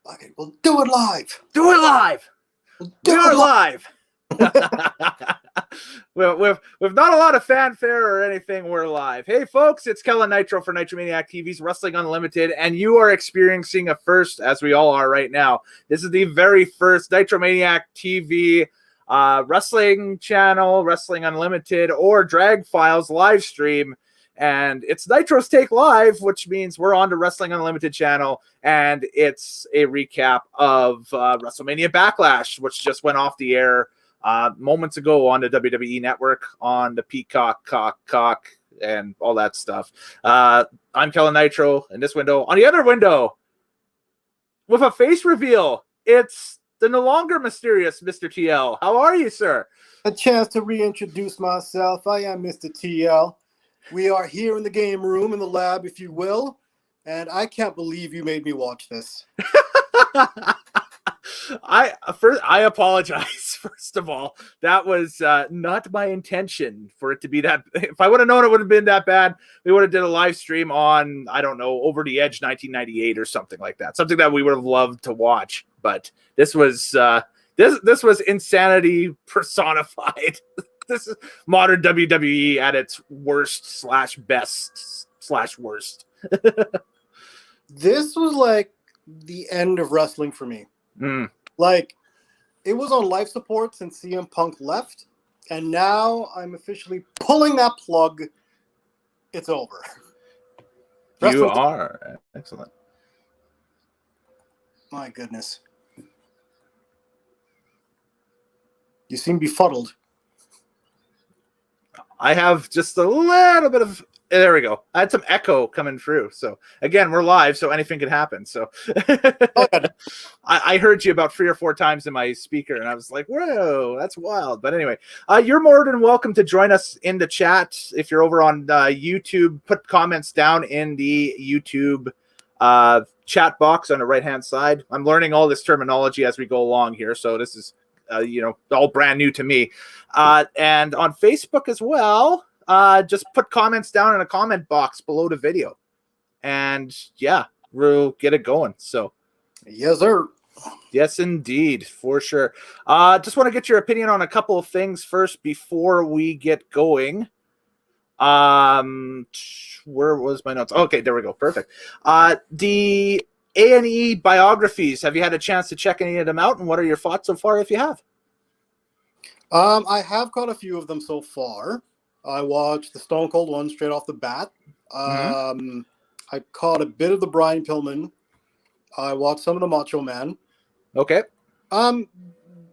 Okay, we'll do it live. Do it live. We are live. With not a lot of fanfare or anything, we're live. Hey, folks, it's Kellen Nitro for NitromaniacTV's Wrestling Unlimited, and you are experiencing a first, as we all are right now. This is the very first NitromaniacTV wrestling channel, Wrestling Unlimited, or Drag Files live stream. And it's Nitrostake Live, which means we're on the Wrestling Unlimited channel, and it's a recap of Wrestlemania Backlash, which just went off the air moments ago on the WWE Network, on the Peacock, and all that stuff. I'm Kellen Nitro in this window. On the other window, with a face reveal, it's the no longer mysterious Mr. TL. How are you, sir? A chance to reintroduce myself. I am Mr. TL. We are here in the game room, in the lab, if you will, and I can't believe you made me watch this. I apologize, first of all. That was not my intention for it to be that. If I would have known it would have been that bad, we would have did a live stream on, I don't know, Over the Edge 1998 or something like that. Something that we would have loved to watch. But this was this was insanity personified. This is modern WWE at its worst / best / worst. This was like the end of wrestling for me. Like, it was on life support since CM Punk left, and now I'm officially pulling that plug. It's over. You are. Excellent. My goodness. You seem befuddled. I have just a little bit of, there we go. I had some echo coming through. So again, we're live, so anything could happen. So I heard you about 3 or 4 times in my speaker, and I was like, whoa, that's wild. But anyway, you're more than welcome to join us in the chat. If you're over on YouTube, put comments down in the YouTube chat box on the right-hand side. I'm learning all this terminology as we go along here, so this is all brand new to me. And on Facebook as well, just put comments down in a comment box below the video. And yeah, we'll get it going. So yes, sir. Yes, indeed, for sure. Just want to get your opinion on a couple of things first before we get going. Where was my notes? Okay, there we go. Perfect. The A&E biographies, have you had a chance to check any of them out, and what are your thoughts so far if you have? I have caught a few of them so far. I watched the Stone Cold one straight off the bat. I caught a bit of the Brian Pillman. I watched some of the Macho Man. Okay.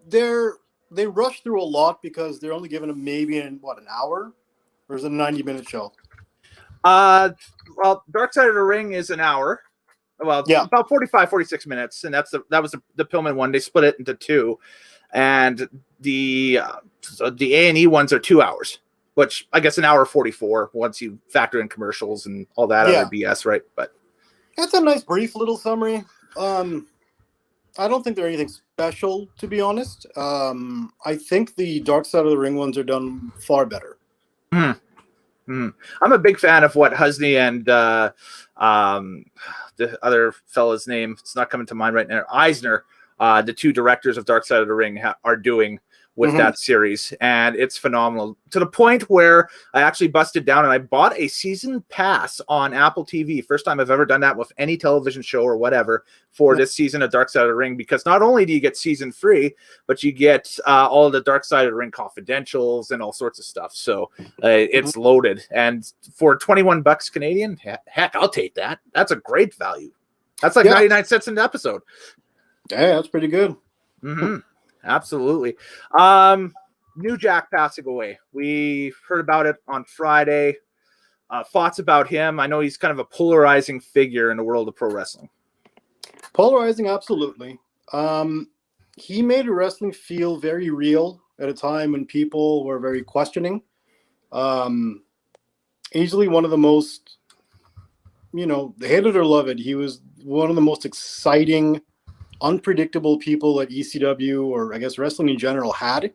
They rush through a lot because they're only given them maybe an hour, or is it a 90-minute show? Well, Dark Side of the Ring is an hour. Well, yeah, about 45, 46 minutes, and that was the Pillman one. They split it into 2, and the A&E ones are 2 hours, which I guess an hour 44 once you factor in commercials and all that other BS, right? But that's a nice brief little summary. I don't think they're anything special, to be honest. I think the Dark Side of the Ring ones are done far better. I'm a big fan of what Husney and the other fella's name, it's not coming to mind right now, Eisner, the 2 directors of Dark Side of the Ring, are doing with that series, and it's phenomenal, to the point where I actually busted down and I bought a season pass on Apple TV. First time I've ever done that with any television show or whatever for this season of Dark Side of the Ring, because not only do you get season free, but you get all of the Dark Side of the Ring confidentials and all sorts of stuff. So it's loaded, and for $21 Canadian, heck, I'll take that. That's a great value. That's like 99 cents an episode. Yeah, that's pretty good. Absolutely. New Jack passing away. We heard about it on Friday. Thoughts about him? I know he's kind of a polarizing figure in the world of pro wrestling. Polarizing, absolutely. He made wrestling feel very real at a time when people were very questioning. Easily one of the most, hate it or love it, he was one of the most exciting, unpredictable people at ECW, or I guess wrestling in general, had.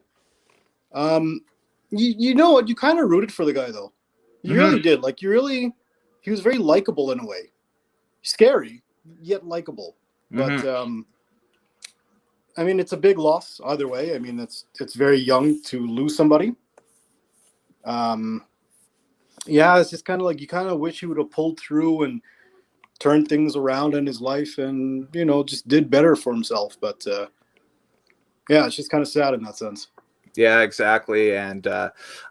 You know what? You kind of rooted for the guy, though. You really did. Like, he was very likable in a way. Scary, yet likable. But I mean, it's a big loss either way. I mean, it's very young to lose somebody. Yeah, it's just kind of like you kind of wish he would have pulled through and turned things around in his life, and just did better for himself. But yeah, it's just kind of sad in that sense. Yeah, exactly. And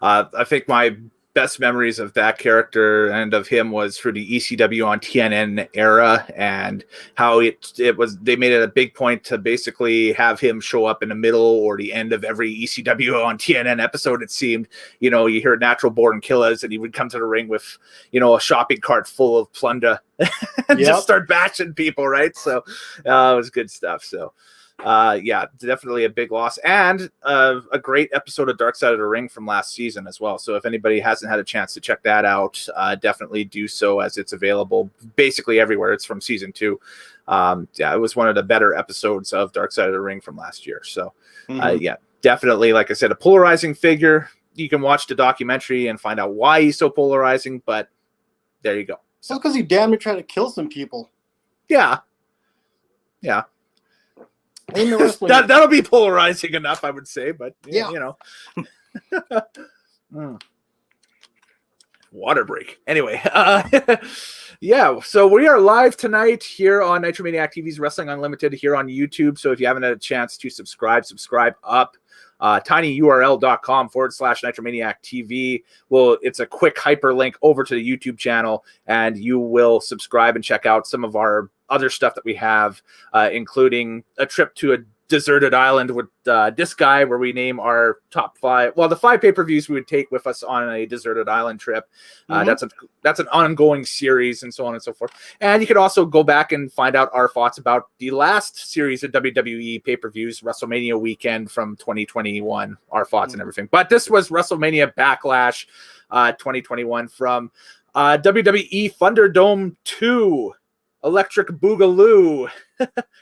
I think my best memories of that character and of him was for the ECW on TNN era, and how it was, they made it a big point to basically have him show up in the middle or the end of every ECW on TNN episode. It seemed, you hear Natural Born Killers, and he would come to the ring with, a shopping cart full of plunder and just start bashing people, right? So it was good stuff. So yeah, definitely a big loss, and a great episode of Dark Side of the Ring from last season as well. So if anybody hasn't had a chance to check that out, definitely do so, as it's available basically everywhere. It's from season 2. Yeah, it was one of the better episodes of Dark Side of the Ring from last year. So yeah, definitely, like I said, a polarizing figure. You can watch the documentary and find out why he's so polarizing, but there you go. So because he damn near tried to kill some people. Yeah. That'll be polarizing enough, I would say, but yeah. Water break. Anyway, yeah, so we are live tonight here on Nitromaniac TV's Wrestling Unlimited here on YouTube. So if you haven't had a chance to subscribe up. tinyurl.com/NitromaniacTV. Well, it's a quick hyperlink over to the YouTube channel, and you will subscribe and check out some of our other stuff that we have, including a trip to a deserted island with this guy, where we name our top 5. Well, the 5 pay-per-views we would take with us on a deserted island trip. That's an ongoing series, and so on and so forth. And you could also go back and find out our thoughts about the last series of WWE pay-per-views, WrestleMania weekend from 2021, our thoughts and everything. But this was WrestleMania Backlash 2021 from WWE Thunderdome 2, Electric Boogaloo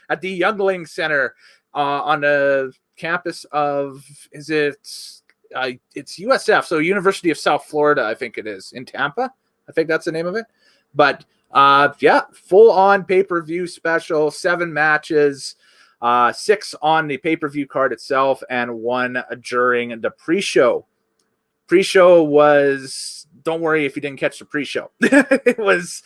at the Youngling Center on the campus of, it's USF, so University of South Florida, I think it is, in Tampa. I think that's the name of it. But yeah, full on pay-per-view special, 7 matches, 6 on the pay-per-view card itself, and 1 during the pre-show. Pre-show was, don't worry if you didn't catch the pre-show. It was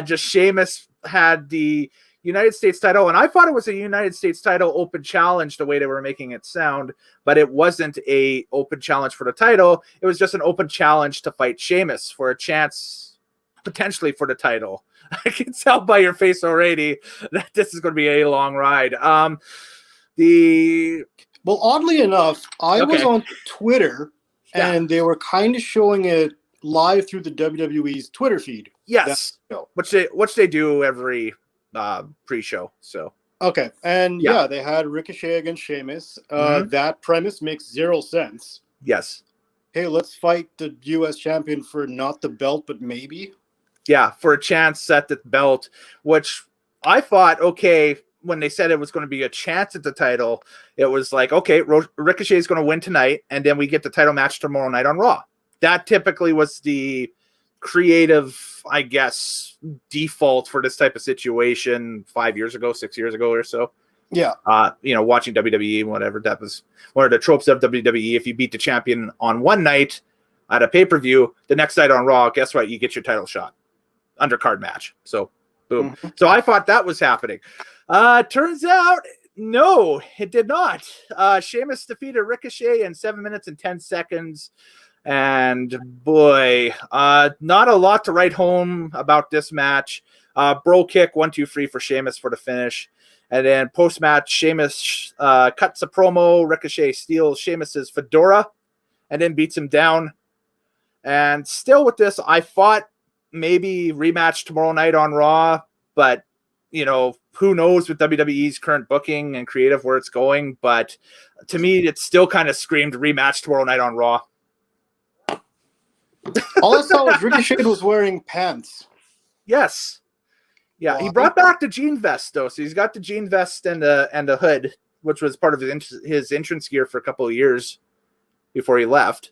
just Sheamus had the United States title, and I thought it was a United States title open challenge the way they were making it sound, but it wasn't a open challenge for the title. It was just an open challenge to fight Sheamus for a chance potentially for the title. I can tell by your face already that this is going to be a long ride. Well, oddly enough, I was on Twitter, and they were kind of showing it live through the WWE's Twitter feed. Yes, which they do every pre-show. So okay, and yeah, they had Ricochet against Sheamus. That premise makes 0 sense. Yes. Hey, let's fight the U.S. champion for not the belt, but maybe. Yeah, for a chance at the belt, which I thought, okay, when they said it was going to be a chance at the title, it was like, okay, Ricochet is going to win tonight, and then we get the title match tomorrow night on Raw. That typically was the creative, I guess, default for this type of situation 5 years ago, 6 years ago or so. Yeah. Watching WWE and whatever, that was one of the tropes of WWE. If you beat the champion on one night at a pay-per-view, the next night on Raw, guess what? You get your title shot. Undercard match. So, boom. So I thought that was happening. Turns out, no, it did not. Sheamus defeated Ricochet in 7 minutes and 10 seconds. And boy, not a lot to write home about this match. Bro kick, 1, 2, 3 for Sheamus for the finish. And then post-match, Sheamus cuts a promo. Ricochet steals Sheamus's fedora and then beats him down. And still with this, I thought maybe rematch tomorrow night on Raw. But, who knows with WWE's current booking and creative where it's going. But to me, it still kind of screamed rematch tomorrow night on Raw. All I saw was Ricochet was wearing pants. Yes. Yeah, he brought back the jean vest, though. So he's got the jean vest and the hood, which was part of his entrance gear for a couple of years before he left.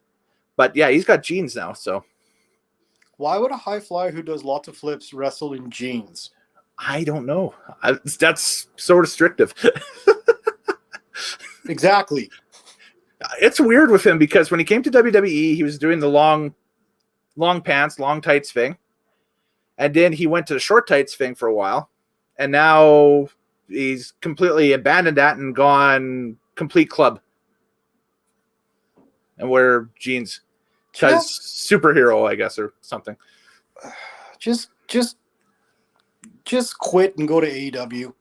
But yeah, he's got jeans now. So why would a high flyer who does lots of flips wrestle in jeans? I don't know. That's so restrictive. Exactly. It's weird with him because when he came to WWE, he was doing the long pants, long tights thing. And then he went to the short tights thing for a while. And now he's completely abandoned that and gone complete club. And wear jeans. Because superhero, I guess, or something. Just quit and go to AEW.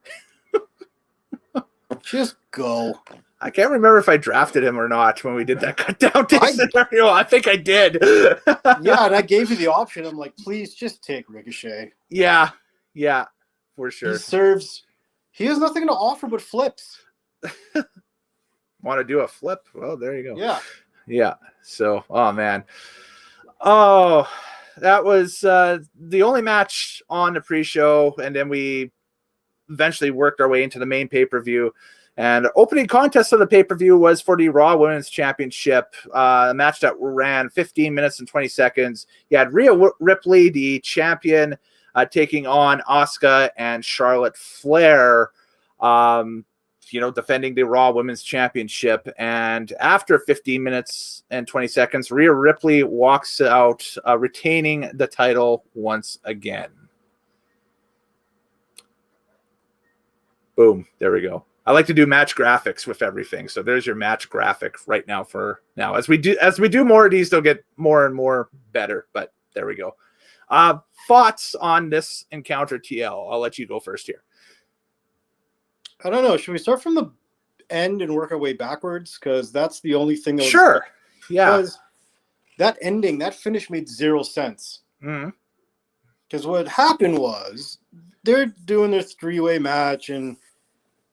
Just go. I can't remember if I drafted him or not when we did that cut down scenario. I think I did. Yeah, and I gave you the option. I'm like, please just take Ricochet. Yeah, for sure. He has nothing to offer but flips. Want to do a flip? Well, there you go. Yeah. So, oh man. Oh, that was the only match on the pre-show, and then we eventually worked our way into the main pay-per-view. And the opening contest of the pay-per-view was for the Raw Women's Championship, a match that ran 15 minutes and 20 seconds. You had Rhea Ripley, the champion, taking on Asuka and Charlotte Flair, defending the Raw Women's Championship. And after 15 minutes and 20 seconds, Rhea Ripley walks out, retaining the title once again. Boom. There we go. I like to do match graphics with everything. So there's your match graphic right now for now. As we do more of these, they'll get more and more better. But there we go. Thoughts on this encounter, TL? I'll let you go first here. I don't know. Should we start from the end and work our way backwards? Because that's the only thing that Sure. Yeah. Because that ending, that finish made zero sense. Because what happened was they're doing their three-way match, and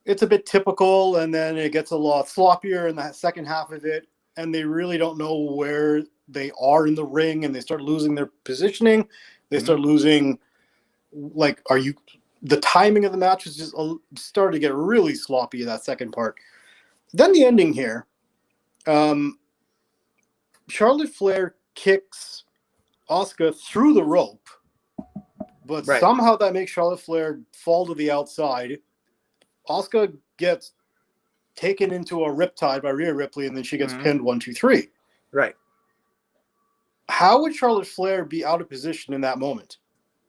it's a bit typical, and then it gets a lot sloppier in the second half of it, and they really don't know where they are in the ring, and they start losing their positioning. They start losing, the timing of the match is just started to get really sloppy in that second part. Then the ending here, Charlotte Flair kicks Asuka through the rope, but somehow that makes Charlotte Flair fall to the outside. Asuka gets taken into a riptide by Rhea Ripley, and then she gets pinned 1, 2, 3. Right. How would Charlotte Flair be out of position in that moment?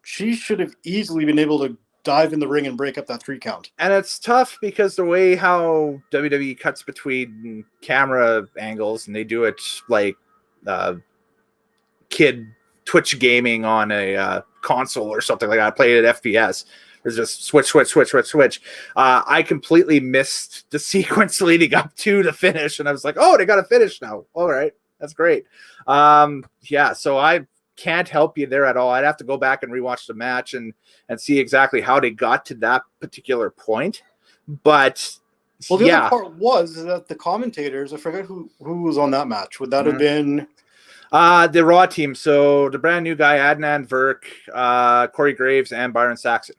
She should have easily been able to dive in the ring and break up that 3 count. And it's tough because the way how WWE cuts between camera angles, and they do it like kid Twitch gaming on a console or something like that. I played at FPS. There's just switch. I completely missed the sequence leading up to the finish, and I was like, oh, they got a finish now. All right, that's great. So I can't help you there at all. I'd have to go back and rewatch the match and see exactly how they got to that particular point. But the other part was that the commentators, I forget who was on that match. Would that have been the Raw team? So the brand new guy, Adnan Virk, Corey Graves, and Byron Saxon.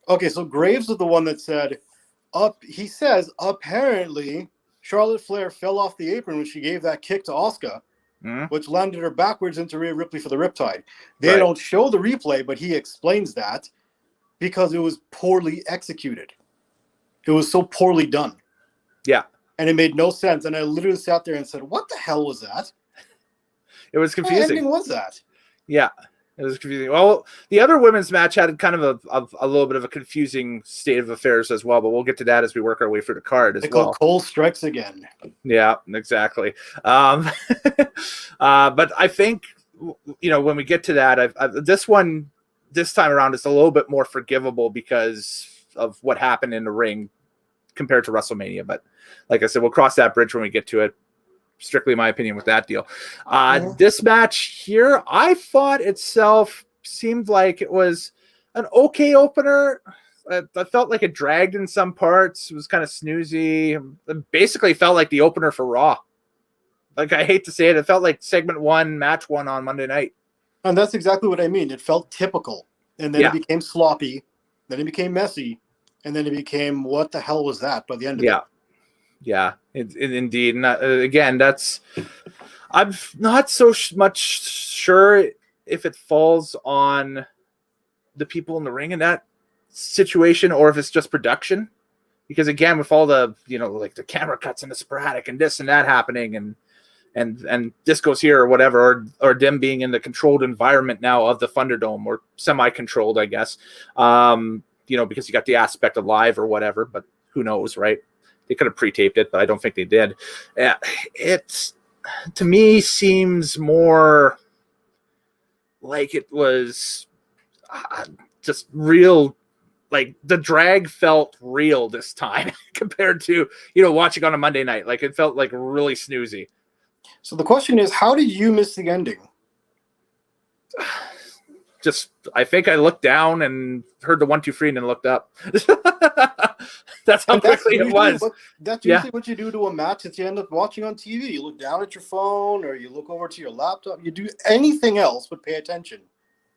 Okay, so Graves was the one that said, he says, apparently Charlotte Flair fell off the apron when she gave that kick to Asuka, which landed her backwards into Rhea Ripley for the riptide. They don't show the replay, but he explains that because it was poorly executed. It was so poorly done. Yeah. And it made no sense. And I literally sat there and said, what the hell was that? It was confusing. What ending was that? Yeah. It was confusing. Well, the other women's match had kind of a little bit of a confusing state of affairs as well, but we'll get to that as we work our way through the card as well. Cole strikes again. Yeah, exactly. But I think, when we get to that, this time around is a little bit more forgivable because of what happened in the ring compared to WrestleMania. But like I said, we'll cross that bridge when we get to it. Strictly my opinion with that deal. This match here, I thought itself seemed like it was an okay opener. I felt like it dragged in some parts. It was kind of snoozy. It basically felt like the opener for Raw. Like, I hate to say it, it felt like segment 1, match 1 on Monday night. And that's exactly what I mean. It felt typical. And then it became sloppy. Then it became messy. And then it became, what the hell was that by the end of it? Yeah, indeed. And again, I'm not so much sure if it falls on the people in the ring in that situation or if it's just production. Because again, with all the, like the camera cuts and the sporadic and this and that happening and this goes here or whatever, or them being in the controlled environment now of the Thunderdome, or semi-controlled, I guess, because you got the aspect of live or whatever, but who knows, right? They could have pre-taped it, but I don't think they did. It's, to me, seems more like it was just real. Like the drag felt real this time compared to, watching on a Monday night. Like it felt like really snoozy. So the question is, how did you miss the ending? Just, I think I looked down and heard the 1, 2, 3 and then looked up. That's how quickly it was. That's usually what you do to a match that you end up watching on TV. You look down at your phone or you look over to your laptop. You do anything else but pay attention.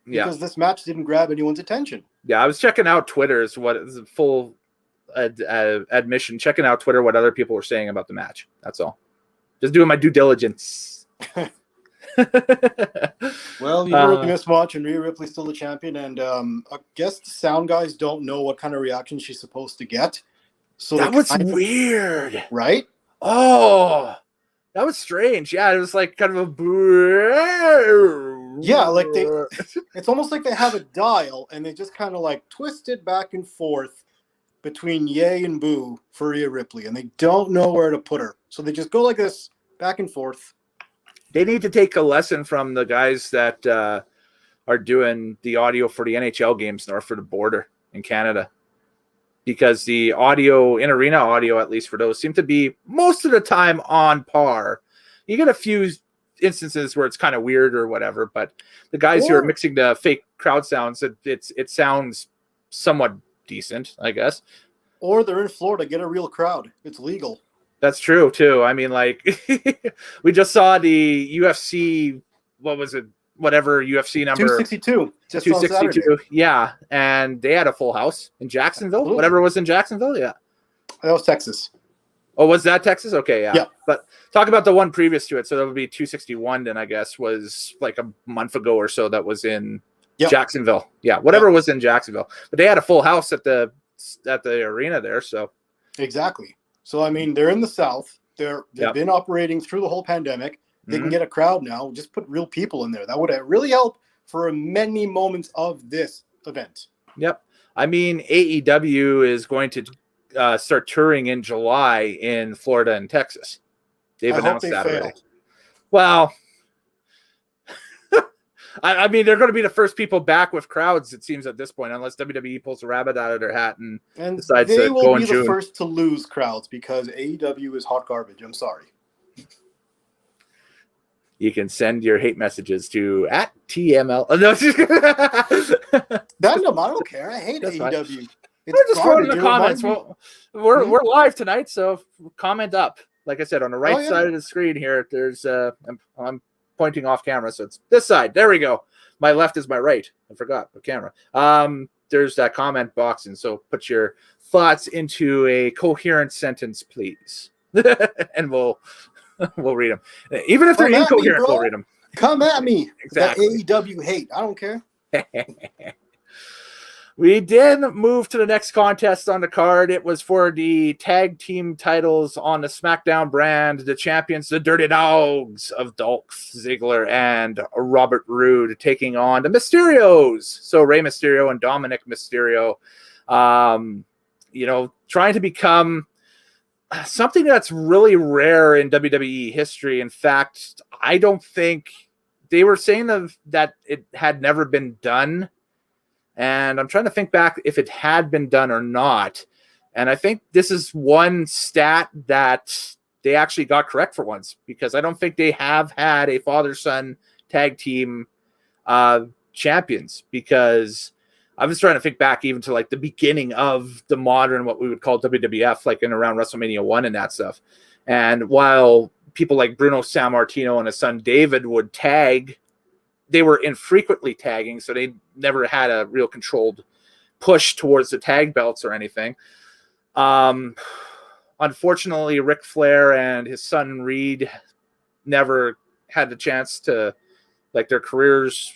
Because this match didn't grab anyone's attention. Yeah, I was checking out Twitter, is what is full admission, checking out Twitter, what other people were saying about the match. That's all. Just doing my due diligence. Well, you really missed much, and Rhea Ripley's still the champion, and I guess the sound guys don't know what kind of reaction she's supposed to get. So that was weird. Right? Oh, that was strange. Yeah, it was like kind of a... Yeah, like it's almost like they have a dial and they just kind of like twist it back and forth between yay and boo for Rhea Ripley, and they don't know where to put her. So they just go like this, back and forth. They need to take a lesson from the guys that are doing the audio for the NHL games north of the border in Canada. Because the audio, in-arena audio, at least for those, seem to be most of the time on par. You get a few instances where it's kind of weird or whatever, but the guys who are mixing the fake crowd sounds, it sounds somewhat decent, I guess. Or they're in Florida, get a real crowd. It's legal. That's true too. I mean, like we just saw the UFC, what was it? Whatever UFC number 262. Just 262. Yeah, and they had a full house in Jacksonville. Absolutely. Whatever was in Jacksonville, yeah. That was Texas. Oh, was that Texas? Okay, yeah. But talk about the one previous to it. So that would be 261 then, I guess, was like a month ago or so that was in Jacksonville. Yeah, whatever was in Jacksonville. But they had a full house at the arena there, so. Exactly. So, I mean, they're in the South. They've been operating through the whole pandemic. They can get a crowd now. Just put real people in there. That would really help for many moments of this event. Yep. I mean, AEW is going to start touring in July in Florida and Texas. They've announced that already. Well, I mean, they're going to be the first people back with crowds, it seems, at this point, unless WWE pulls a rabbit out of their hat and decides to go in June. They will be the first to lose crowds because AEW is hot garbage. I'm sorry. You can send your hate messages to @TML. Oh, no, I don't care. I hate AEW. We're just throwing in the comments. Well, we're live tonight, so comment up. Like I said, on the right side of the screen here, there's I'm pointing off camera, so it's this side. There we go. My left is my right. I forgot the camera. There's that comment box, and so put your thoughts into a coherent sentence, please, and we'll read them. Even if they're incoherent, we'll read them. Come at me. Exactly. That AEW hate. I don't care. We did move to the next contest on the card. It was for the tag team titles on the SmackDown brand. The champions, the Dirty Dogs of Dolph Ziggler and Robert Roode, taking on the Mysterios. So Rey Mysterio and Dominic Mysterio, trying to become something that's really rare in WWE history. In fact, I don't think they were saying that it had never been done. And I'm trying to think back if it had been done or not. And I think this is one stat that they actually got correct for once, because I don't think they have had a father-son tag team champions, because I was trying to think back even to like the beginning of the modern, what we would call WWF, like in around WrestleMania 1 and that stuff. And while people like Bruno Sammartino and his son David would tag, they were infrequently tagging, so they never had a real controlled push towards the tag belts or anything. Unfortunately, Ric Flair and his son Reed never had the chance to, like, their careers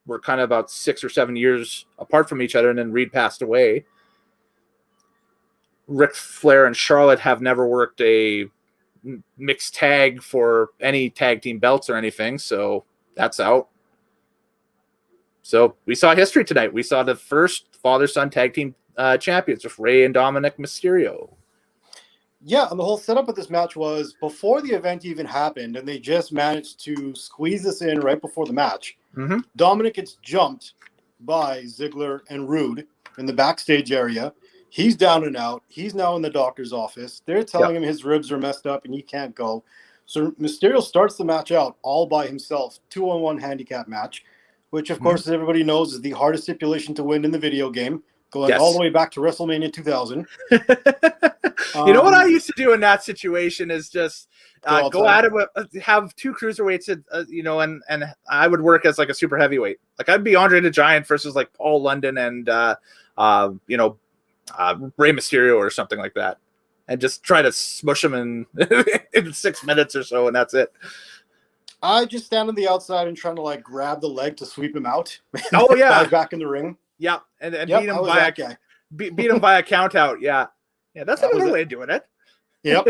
were kind of about 6 or 7 years apart from each other, and then Reed passed away. Ric Flair and Charlotte have never worked a mixed tag for any tag team belts or anything, so that's out. So we saw history tonight. We saw the first father-son tag team champions with Rey and Dominic Mysterio. Yeah, and the whole setup of this match was before the event even happened, and they just managed to squeeze this in right before the match. Mm-hmm. Dominic gets jumped by Ziggler and Rude in the backstage area. He's down and out. He's now in the doctor's office. They're telling him his ribs are messed up and he can't go. So Mysterio starts the match out all by himself, 2-on-1 handicap match, which, of course, as everybody knows, is the hardest stipulation to win in the video game, going all the way back to WrestleMania 2000. You know what I used to do in that situation is just go at it with, have two cruiserweights, and I would work as like a super heavyweight. Like I'd be Andre the Giant versus like Paul London and Rey Mysterio or something like that, and just try to smush them in 6 minutes or so, and that's it. I just stand on the outside and trying to like grab the leg to sweep him out. Oh yeah, back in the ring. Yeah, and beat him by beat him by a count out. Yeah, that's another way of doing it. Yep.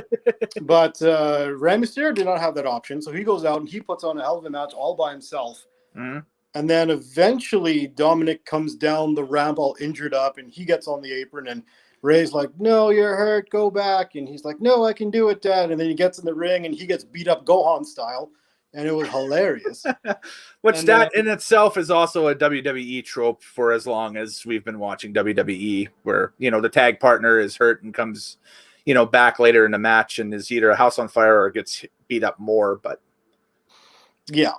But Rey Mysterio did not have that option, so he goes out and he puts on a hell of a match all by himself. Mm-hmm. And then eventually Dominic comes down the ramp all injured up, and he gets on the apron, and Ray's like, "No, you're hurt. Go back." And he's like, "No, I can do it, Dad." And then he gets in the ring, and he gets beat up Gohan style, and it was hilarious. Which that in itself is also a WWE trope for as long as we've been watching WWE, where, the tag partner is hurt and comes, back later in the match and is either a house on fire or gets beat up more. But yeah.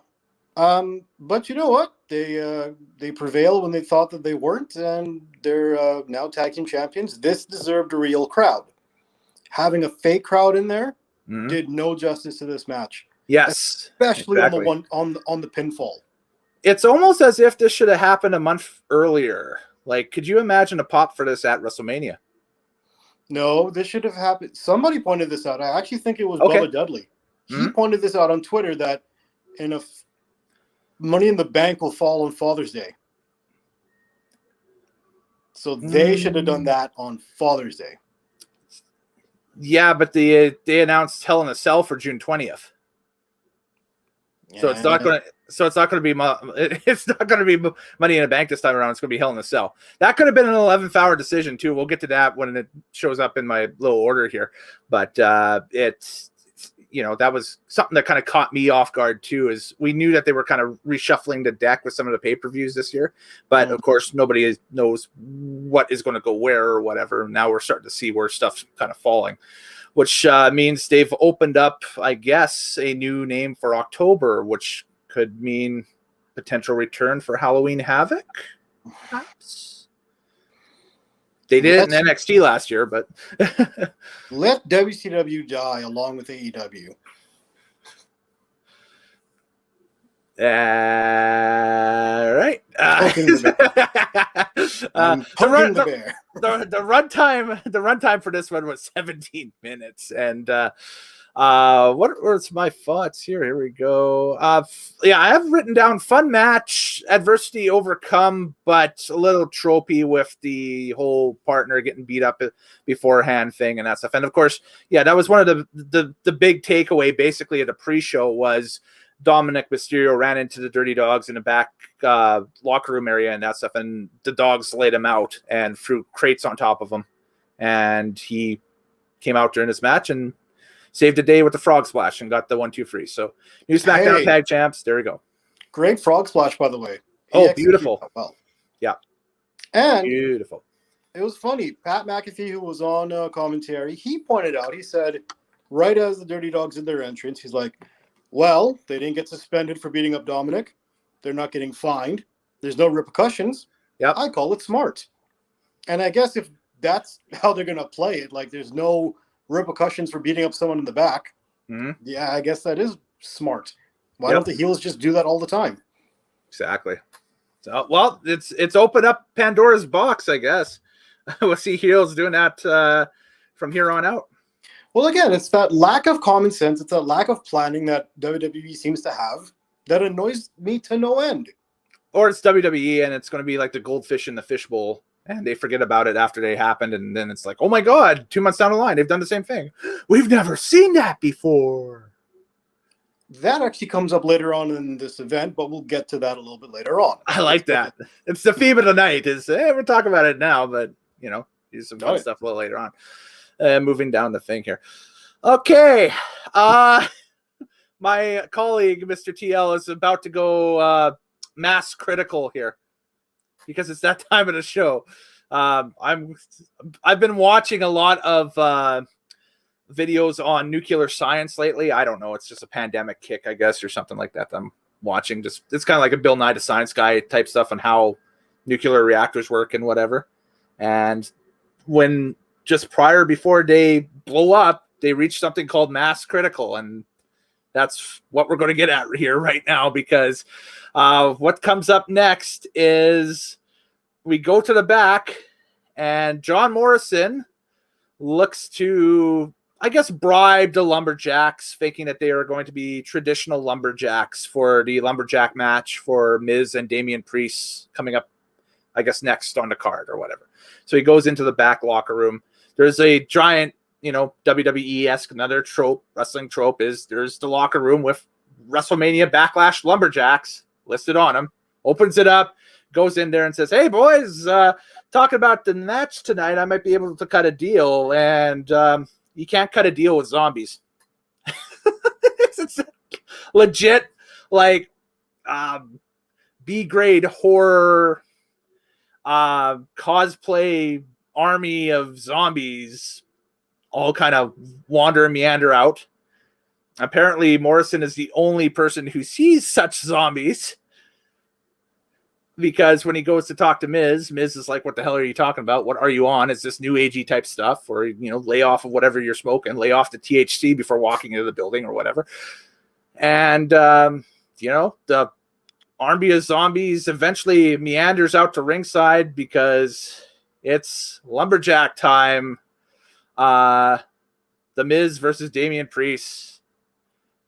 But you know what? They prevail when they thought that they weren't, and they're now tag team champions. This deserved a real crowd. Having a fake crowd in there did no justice to this match. Yes, especially on the pinfall. It's almost as if this should have happened a month earlier. Like, could you imagine a pop for this at WrestleMania? No, this should have happened. Somebody pointed this out. I actually think it was Bubba Dudley. He pointed this out on Twitter that Money in the Bank will fall on Father's Day. So they should have done that on Father's Day. Yeah, but they announced Hell in a Cell for June 20th. So it's not going to. So it's not going to be. It's not going to be Money in the Bank this time around. It's going to be Hell in a Cell. That could have been an 11th hour decision too. We'll get to that when it shows up in my little order here. But it's that was something that kind of caught me off guard too. Is we knew that they were kind of reshuffling the deck with some of the pay-per-views this year, but of course nobody knows what is going to go where or whatever. Now we're starting to see where stuff's kind of falling. Which means they've opened up, I guess, a new name for October, which could mean potential return for Halloween Havoc. Perhaps. They did it in NXT last year, but let WCW die along with AEW. Right. The runtime for this one was 17 minutes, and what was my thoughts here? Here we go. I have written down fun match, adversity overcome, but a little tropey with the whole partner getting beat up beforehand thing and that stuff. And of course, that was one of the big takeaway basically at the pre-show was Dominic Mysterio ran into the Dirty Dogs in the back locker room area and that stuff, and the Dogs laid him out and threw crates on top of him, and he came out during this match and saved the day with the frog splash and got the 1-2-3. So new SmackDown tag champs. There we go. Great frog splash, by the way. Beautiful. Well, yeah, and beautiful. It was funny. Pat McAfee, who was on commentary, he pointed out. He said, right as the Dirty Dogs did their entrance, he's like, "Well, they didn't get suspended for beating up Dominic. They're not getting fined. There's no repercussions. Yeah, I call it smart." And I guess if that's how they're going to play it, like there's no repercussions for beating up someone in the back. Yeah, I guess that is smart. Why don't the heels just do that all the time? Exactly. So, well, it's opened up Pandora's box, I guess. We'll see heels doing that from here on out. Well, again, it's that lack of common sense. It's that lack of planning that WWE seems to have that annoys me to no end. or it's WWE and it's going to be like the goldfish in the fishbowl, and they forget about it after they happened, and then it's like, oh my god, 2 months down the line they've done the same thing. We've never seen that before. That actually comes up later on in this event, but we'll get to that a little bit later on. I like that. It's the theme of the night. Is we're talking about it now, but use some fun stuff a little later on. Moving down the thing here. Okay. My colleague, Mr. TL, is about to go mass critical here because it's that time of the show. I've been watching a lot of videos on nuclear science lately. I don't know. It's just a pandemic kick, I guess, or something like that. I'm watching. Just it's kind of like a Bill Nye the Science Guy type stuff on how nuclear reactors work and whatever. And when just before they blow up, they reach something called mass critical, and that's what we're going to get at here right now, because what comes up next is we go to the back, and John Morrison looks to, I guess, bribe the Lumberjacks, thinking that they are going to be traditional Lumberjacks for the Lumberjack match for Miz and Damian Priest coming up, I guess, next on the card or whatever. So he goes into the back locker room. There's a giant, WWE-esque, another trope, wrestling trope is there's the locker room with WrestleMania Backlash Lumberjacks listed on them. Opens it up, goes in there and says, hey, boys, talking about the match tonight, I might be able to cut a deal. And you can't cut a deal with zombies. It's legit, like, B-grade horror cosplay army of zombies all kind of wander and meander out. Apparently, Morrison is the only person who sees such zombies, because when he goes to talk to Miz is like, what the hell are you talking about? What are you on? Is this new agey type stuff? Or, lay off of whatever you're smoking, lay off the THC before walking into the building or whatever. And, the army of zombies eventually meanders out to ringside because it's Lumberjack time. The Miz versus Damian Priest.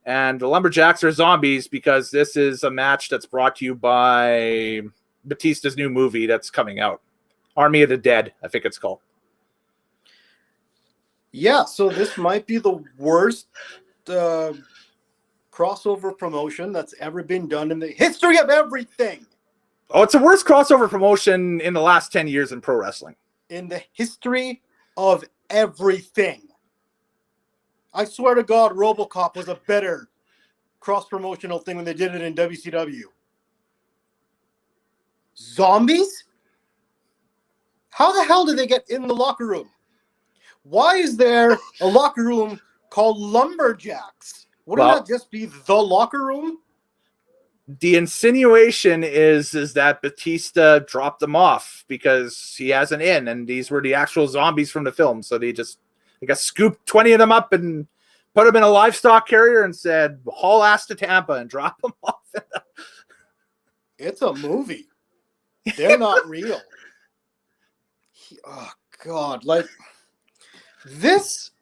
And the Lumberjacks are zombies because this is a match that's brought to you by Batista's new movie that's coming out. Army of the Dead, I think it's called. Yeah, so this might be the worst crossover promotion that's ever been done in the history of everything. Oh, it's the worst crossover promotion in the last 10 years in pro wrestling. In the history of everything. I swear to God, RoboCop was a better cross-promotional thing when they did it in WCW. Zombies? How the hell did they get in the locker room? Why is there a locker room called Lumberjacks? Wouldn't that just be the locker room? The insinuation is that Batista dropped them off because he has an in, and these were the actual zombies from the film. So they just, I guess, scooped 20 of them up and put them in a livestock carrier and said, haul ass to Tampa and drop them off. It's a movie. They're not real. Oh, God. Like, this,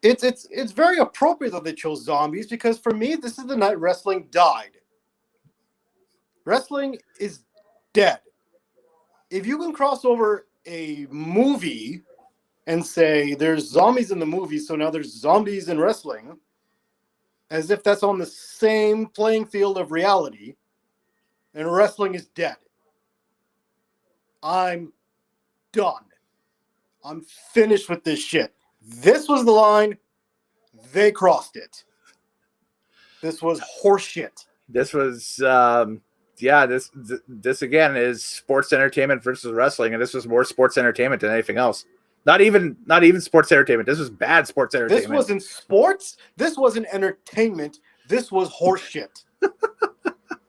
it's very appropriate that they chose zombies, because for me, this is the night wrestling died. Wrestling is dead. If you can cross over a movie and say there's zombies in the movie, so now there's zombies in wrestling, as if that's on the same playing field of reality, and wrestling is dead. I'm done. I'm finished with this shit. This was the line. They crossed it. This was horseshit. This was, this again is sports entertainment versus wrestling, and this was more sports entertainment than anything else. Not even sports entertainment. This was bad sports entertainment. This wasn't sports. This wasn't entertainment. This was horseshit.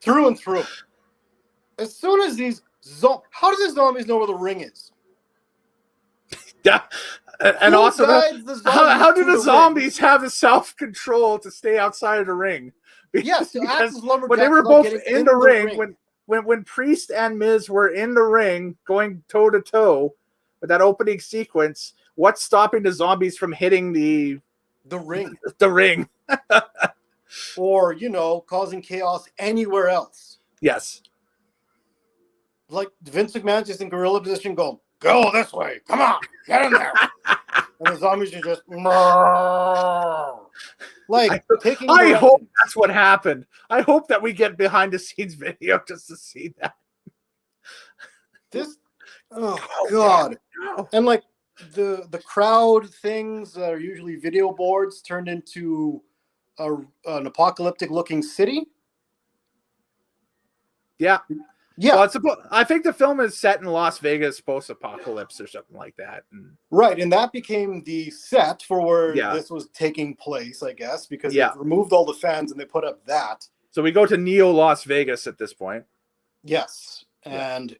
Through and through. As soon as these how do the zombies know where the ring is? Yeah. And Who also, guides the zombies how do to the zombies have the self-control to stay outside of the ring? Yes, because when they were both in the ring, when Priest and Miz were in the ring going toe-to-toe with that opening sequence, what's stopping the zombies from hitting the ring? The ring. Or, causing chaos anywhere else. Yes. like Vince McMahon just in gorilla position, going, "Go this way, come on, get in there," and the zombies are just like taking. I hope that's what happened. I hope that we get behind the scenes video just to see that. This, oh God, and like the crowd things that are usually video boards turned into an apocalyptic looking city. Yeah. Yeah. Well, I think the film is set in Las Vegas post-apocalypse or something like that. Right, and that became the set for where this was taking place, I guess, because they removed all the fans and they put up that. So we go to Neo Las Vegas at this point. Yes, and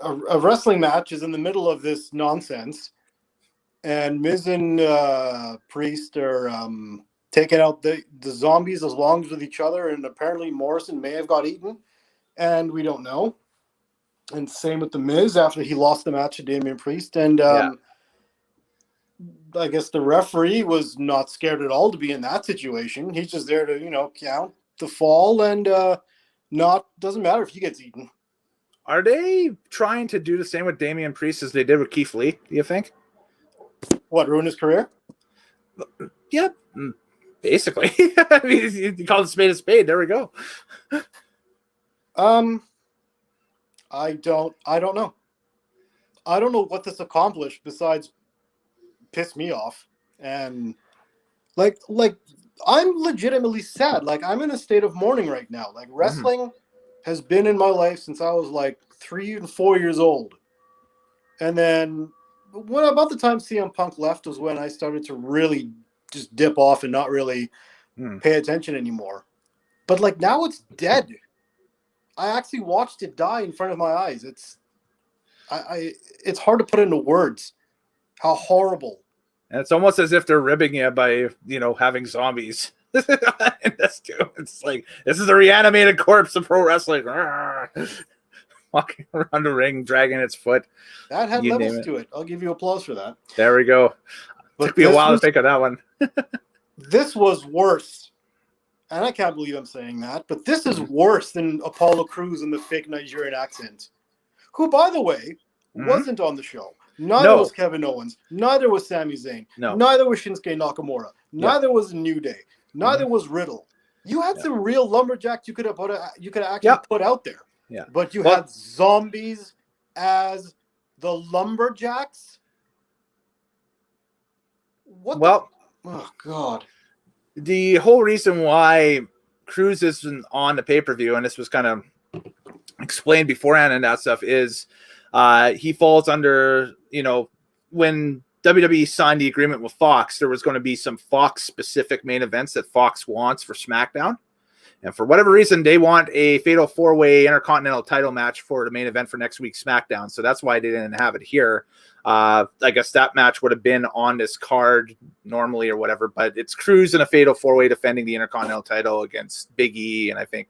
a wrestling match is in the middle of this nonsense, and Miz and Priest are taking out the zombies as long as with each other, and apparently Morrison may have got eaten. And we don't know. And same with the Miz after he lost the match to Damian Priest. And I guess the referee was not scared at all to be in that situation. He's just there to, count the fall, and doesn't matter if he gets eaten. Are they trying to do the same with Damian Priest as they did with Keith Lee, do you think? What, ruin his career? Yeah, basically. I mean, you call it a spade. There we go. I don't know. I don't know what this accomplished besides piss me off. And like I'm legitimately sad. Like, I'm in a state of mourning right now. Like, wrestling has been in my life since I was like 3 and 4 years old. And then about the time CM Punk left was when I started to really just dip off and not really pay attention anymore. But like, now it's dead. I actually watched it die in front of my eyes. It's hard to put into words how horrible. And it's almost as if they're ribbing you by, having zombies. It's like, this is the reanimated corpse of pro wrestling. Walking around the ring, dragging its foot. That had levels to it. I'll give you applause for that. There we go. But took me a while to think of that one. This was worse. And I can't believe I'm saying that, but this is worse than Apollo Crews and the fake Nigerian accent, who, by the way, wasn't on the show. Neither was Kevin Owens. Neither was Sami Zayn. Neither was Shinsuke Nakamura. Neither was New Day. Neither was Riddle. You had some real lumberjacks you could have actually put out there. Yeah. But you had zombies as the lumberjacks. Oh God. The whole reason why Cruz isn't on the pay-per-view, and this was kind of explained beforehand and that stuff, is he falls under, when WWE signed the agreement with Fox, there was going to be some Fox-specific main events that Fox wants for SmackDown. And for whatever reason, they want a fatal four-way Intercontinental title match for the main event for next week's SmackDown. So that's why they didn't have it here. I guess that match would have been on this card normally or whatever, but it's Cruz in a fatal four-way defending the Intercontinental title against Big E and I think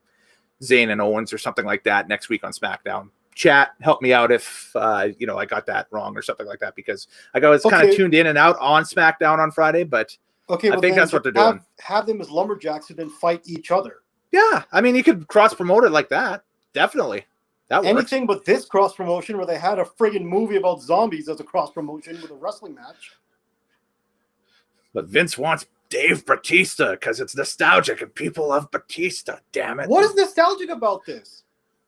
Zayn and Owens or something like that next week on SmackDown. Chat, help me out if I got that wrong or something like that, because I was kind of tuned in and out on SmackDown on Friday, but I think that's what they're doing. Have them as lumberjacks who then fight each other. Yeah, I mean, you could cross-promote it like that. Definitely. That works. Anything but this cross-promotion where they had a friggin' movie about zombies as a cross-promotion with a wrestling match. But Vince wants Dave Bautista because it's nostalgic and people love Batista. Damn it! What is nostalgic about this?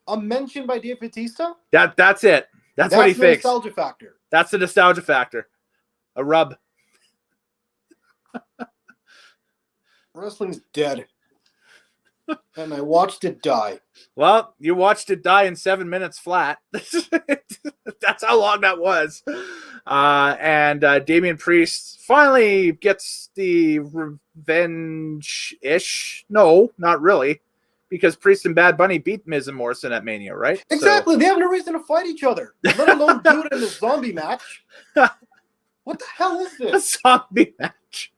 A mention by Dave Bautista? That's it. That's what he thinks. Nostalgia factor. That's the nostalgia factor. A rub. Wrestling's dead. And I watched it die. Well, you watched it die in 7 minutes flat. That's how long that was. And Damian Priest finally gets the revenge-ish. No, not really. Because Priest and Bad Bunny beat Miz and Morrison at Mania, right? Exactly. So... They have no reason to fight each other. Let alone do it in a zombie match. What the hell is this? A zombie match.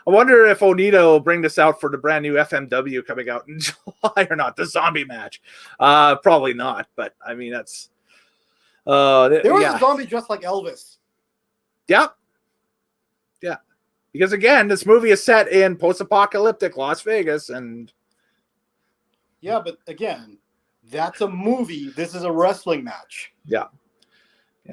I wonder if Onita will bring this out for the brand new FMW coming out in July or not. The zombie match. Probably not, but I mean, that's... there was a zombie dressed like Elvis. Yeah. Yeah. Because again, this movie is set in post-apocalyptic Las Vegas, and... Yeah, but again, That's a movie. This is a wrestling match. Yeah.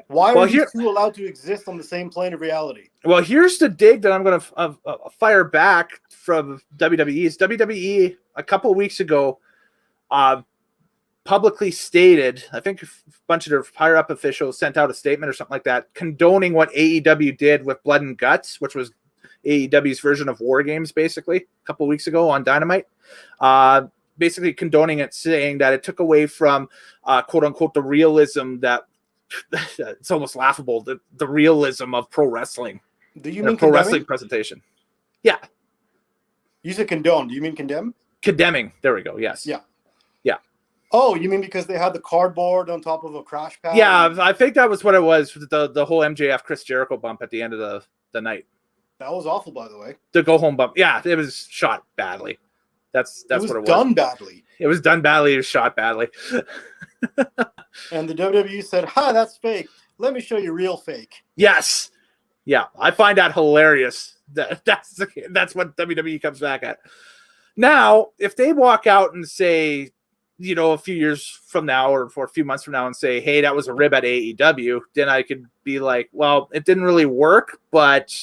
Why are these two allowed to exist on the same plane of reality? Well, here's the dig that I'm going to fire back from WWE's. WWE a couple of weeks ago publicly stated, I think a bunch of their higher-up officials sent out a statement or something like that, condoning what AEW did with Blood and Guts, which was AEW's version of War Games, basically, a couple of weeks ago on Dynamite. Basically condoning it, saying that it took away from, quote-unquote, the realism that it's almost laughable, the realism of pro wrestling. Do you mean pro condemning? Wrestling presentation? Yeah. You said condone. Do you mean condemn? Condemning. There we go. Yes. Yeah. Yeah. Oh, you mean because they had the cardboard on top of a crash pad? Yeah, I think that was what it was. The whole MJF Chris Jericho bump at the end of the night. That was awful, by the way. The go home bump. Yeah, it was shot badly. That's what it was. Done badly. It was done badly. It was shot badly. And the WWE said, "Ha, that's fake. Let me show you real fake." Yes. Yeah, I find that hilarious. That's what WWE comes back at. Now, if they walk out and say, you know, a few years from now or for a few months from now and say, hey, that was a rib at AEW, then I could be like, well, it didn't really work, but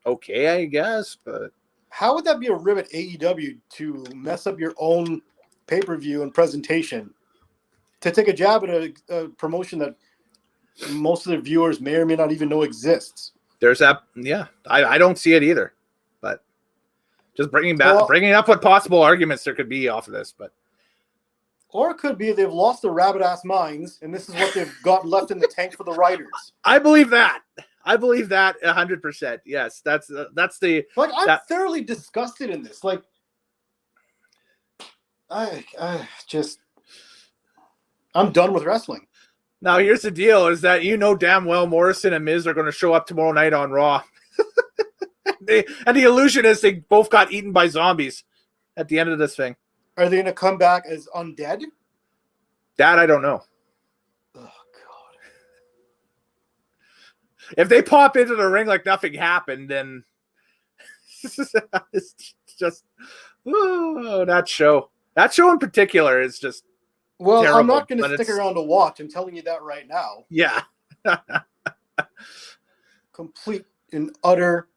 okay, I guess. But how would that be a rib at AEW to mess up your own pay-per-view and presentation? To take a jab at a promotion that most of the viewers may or may not even know exists. There's that. Yeah, I don't see it either. But just bringing up what possible arguments there could be off of this. But or it could be they've lost their rabbit-ass minds, and this is what they've got left in the tank for the writers. I believe that. I believe that 100%. Yes, that's the. Like, I'm thoroughly disgusted in this. Like, I'm done with wrestling. Now, here's the deal: is that you know damn well Morrison and Miz are going to show up tomorrow night on Raw, and the illusion is they both got eaten by zombies at the end of this thing. Are they going to come back as undead? That I don't know. Oh God! If they pop into the ring like nothing happened, then it's just that show. That show in particular is just. Well, terrible, I'm not going to stick around to watch. I'm telling you that right now. Yeah. Complete and utter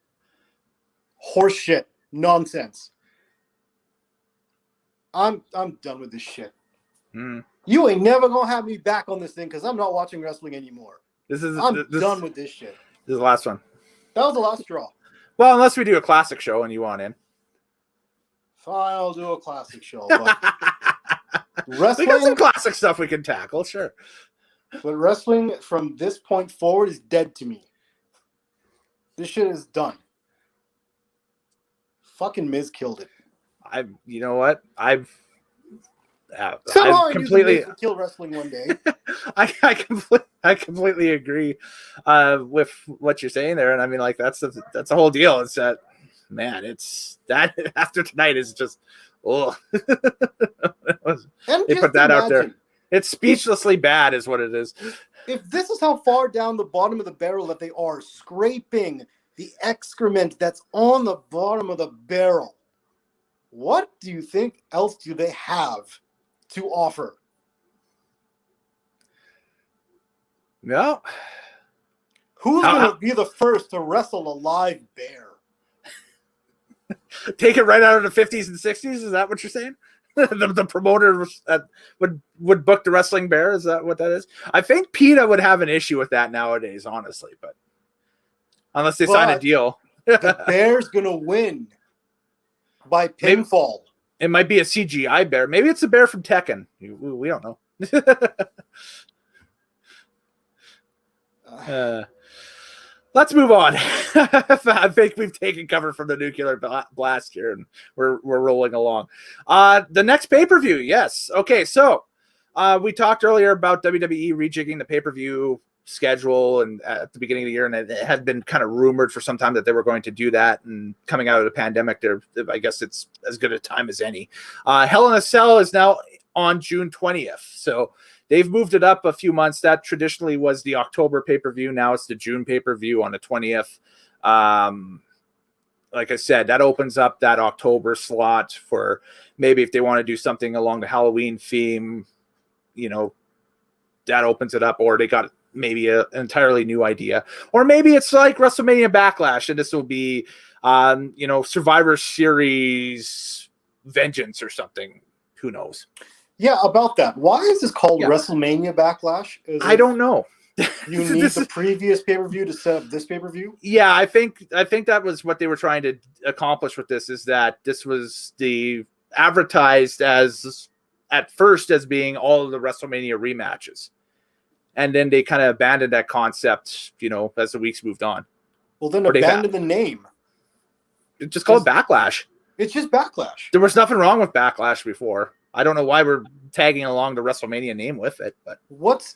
horseshit nonsense. I'm done with this shit. You ain't never gonna have me back on this thing because I'm not watching wrestling anymore. I'm done with this shit. This is the last one. That was the last straw. Well, unless we do a classic show and you want in. Fine, I'll do a classic show. But wrestling, we got some classic stuff we can tackle, sure. But wrestling from this point forward is dead to me. This shit is done. Fucking Miz killed it. You know what? I've completely kill wrestling one day. I completely agree with what you're saying there, and I mean, like that's the whole deal. It's that, man. It's that after tonight is just oh. They put that out there. It's speechlessly bad, is what it is. If this is how far down the bottom of the barrel that they are scraping the excrement that's on the bottom of the barrel, what do you think else do they have to offer? No. Who's going to be the first to wrestle a live bear? Take it right out of the 50s and 60s? Is that what you're saying? the promoter would book the wrestling bear? Is that what that is? I think PETA would have an issue with that nowadays, honestly. But unless they sign a deal. The bear's going to win by pinfall. It might be a CGI bear. Maybe it's a bear from Tekken. We don't know. Let's move on. I think we've taken cover from the nuclear blast here, and we're rolling along. The next pay-per-view, yes. Okay, so we talked earlier about WWE rejigging the pay-per-view schedule and at the beginning of the year, and it had been kind of rumored for some time that they were going to do that. And coming out of the pandemic, I guess it's as good a time as any. Hell in a Cell is now on June 20th, so they've moved it up a few months. That traditionally was the October pay-per-view. Now it's the June pay-per-view on the 20th. Like I said, that opens up that October slot for maybe if they want to do something along the Halloween theme, that opens it up, or they got maybe an entirely new idea, or maybe it's like WrestleMania Backlash, and this will be, Survivor Series Vengeance or something. Who knows? Yeah, about that. Why is this called WrestleMania Backlash? I don't know. You need the previous pay-per-view to set up this pay-per-view? Yeah, I think that was what they were trying to accomplish with this, is that this was advertised as at first as being all of the WrestleMania rematches. And then they kind of abandoned that concept, as the weeks moved on. Well, then abandon the name. Just call it Backlash. It's just Backlash. There was nothing wrong with Backlash before. I don't know why we're tagging along the WrestleMania name with it, but what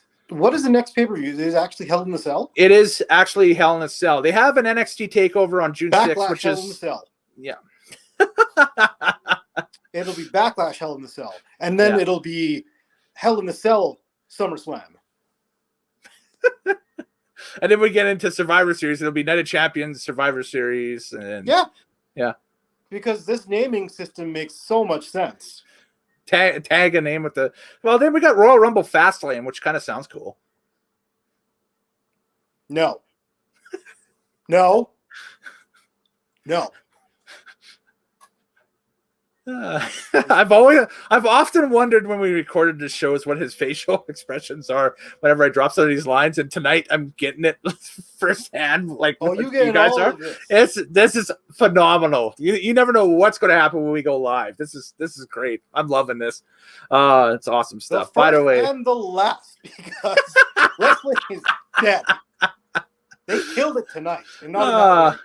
is the next pay-per-view? Is it actually Hell in a Cell? It is actually Hell in a Cell. They have an NXT takeover on June 6th, which Hell is in a Cell. Yeah. It'll be Backlash Hell in a Cell. And then it'll be Hell in a Cell SummerSlam. And then we get into Survivor Series. It'll be Night of Champions, Survivor Series, and yeah. Because this naming system makes so much sense. Tag a name with the. Well, then we got Royal Rumble Fastlane, which kind of sounds cool. No. I've often wondered when we recorded the shows what his facial expressions are whenever I drop some of these lines, and tonight I'm getting it firsthand. Like, you guys are. This is phenomenal. You never know what's going to happen when we go live. This is great. I'm loving this. It's awesome stuff. By the way, and the last, because wrestling is dead. They killed it tonight, and not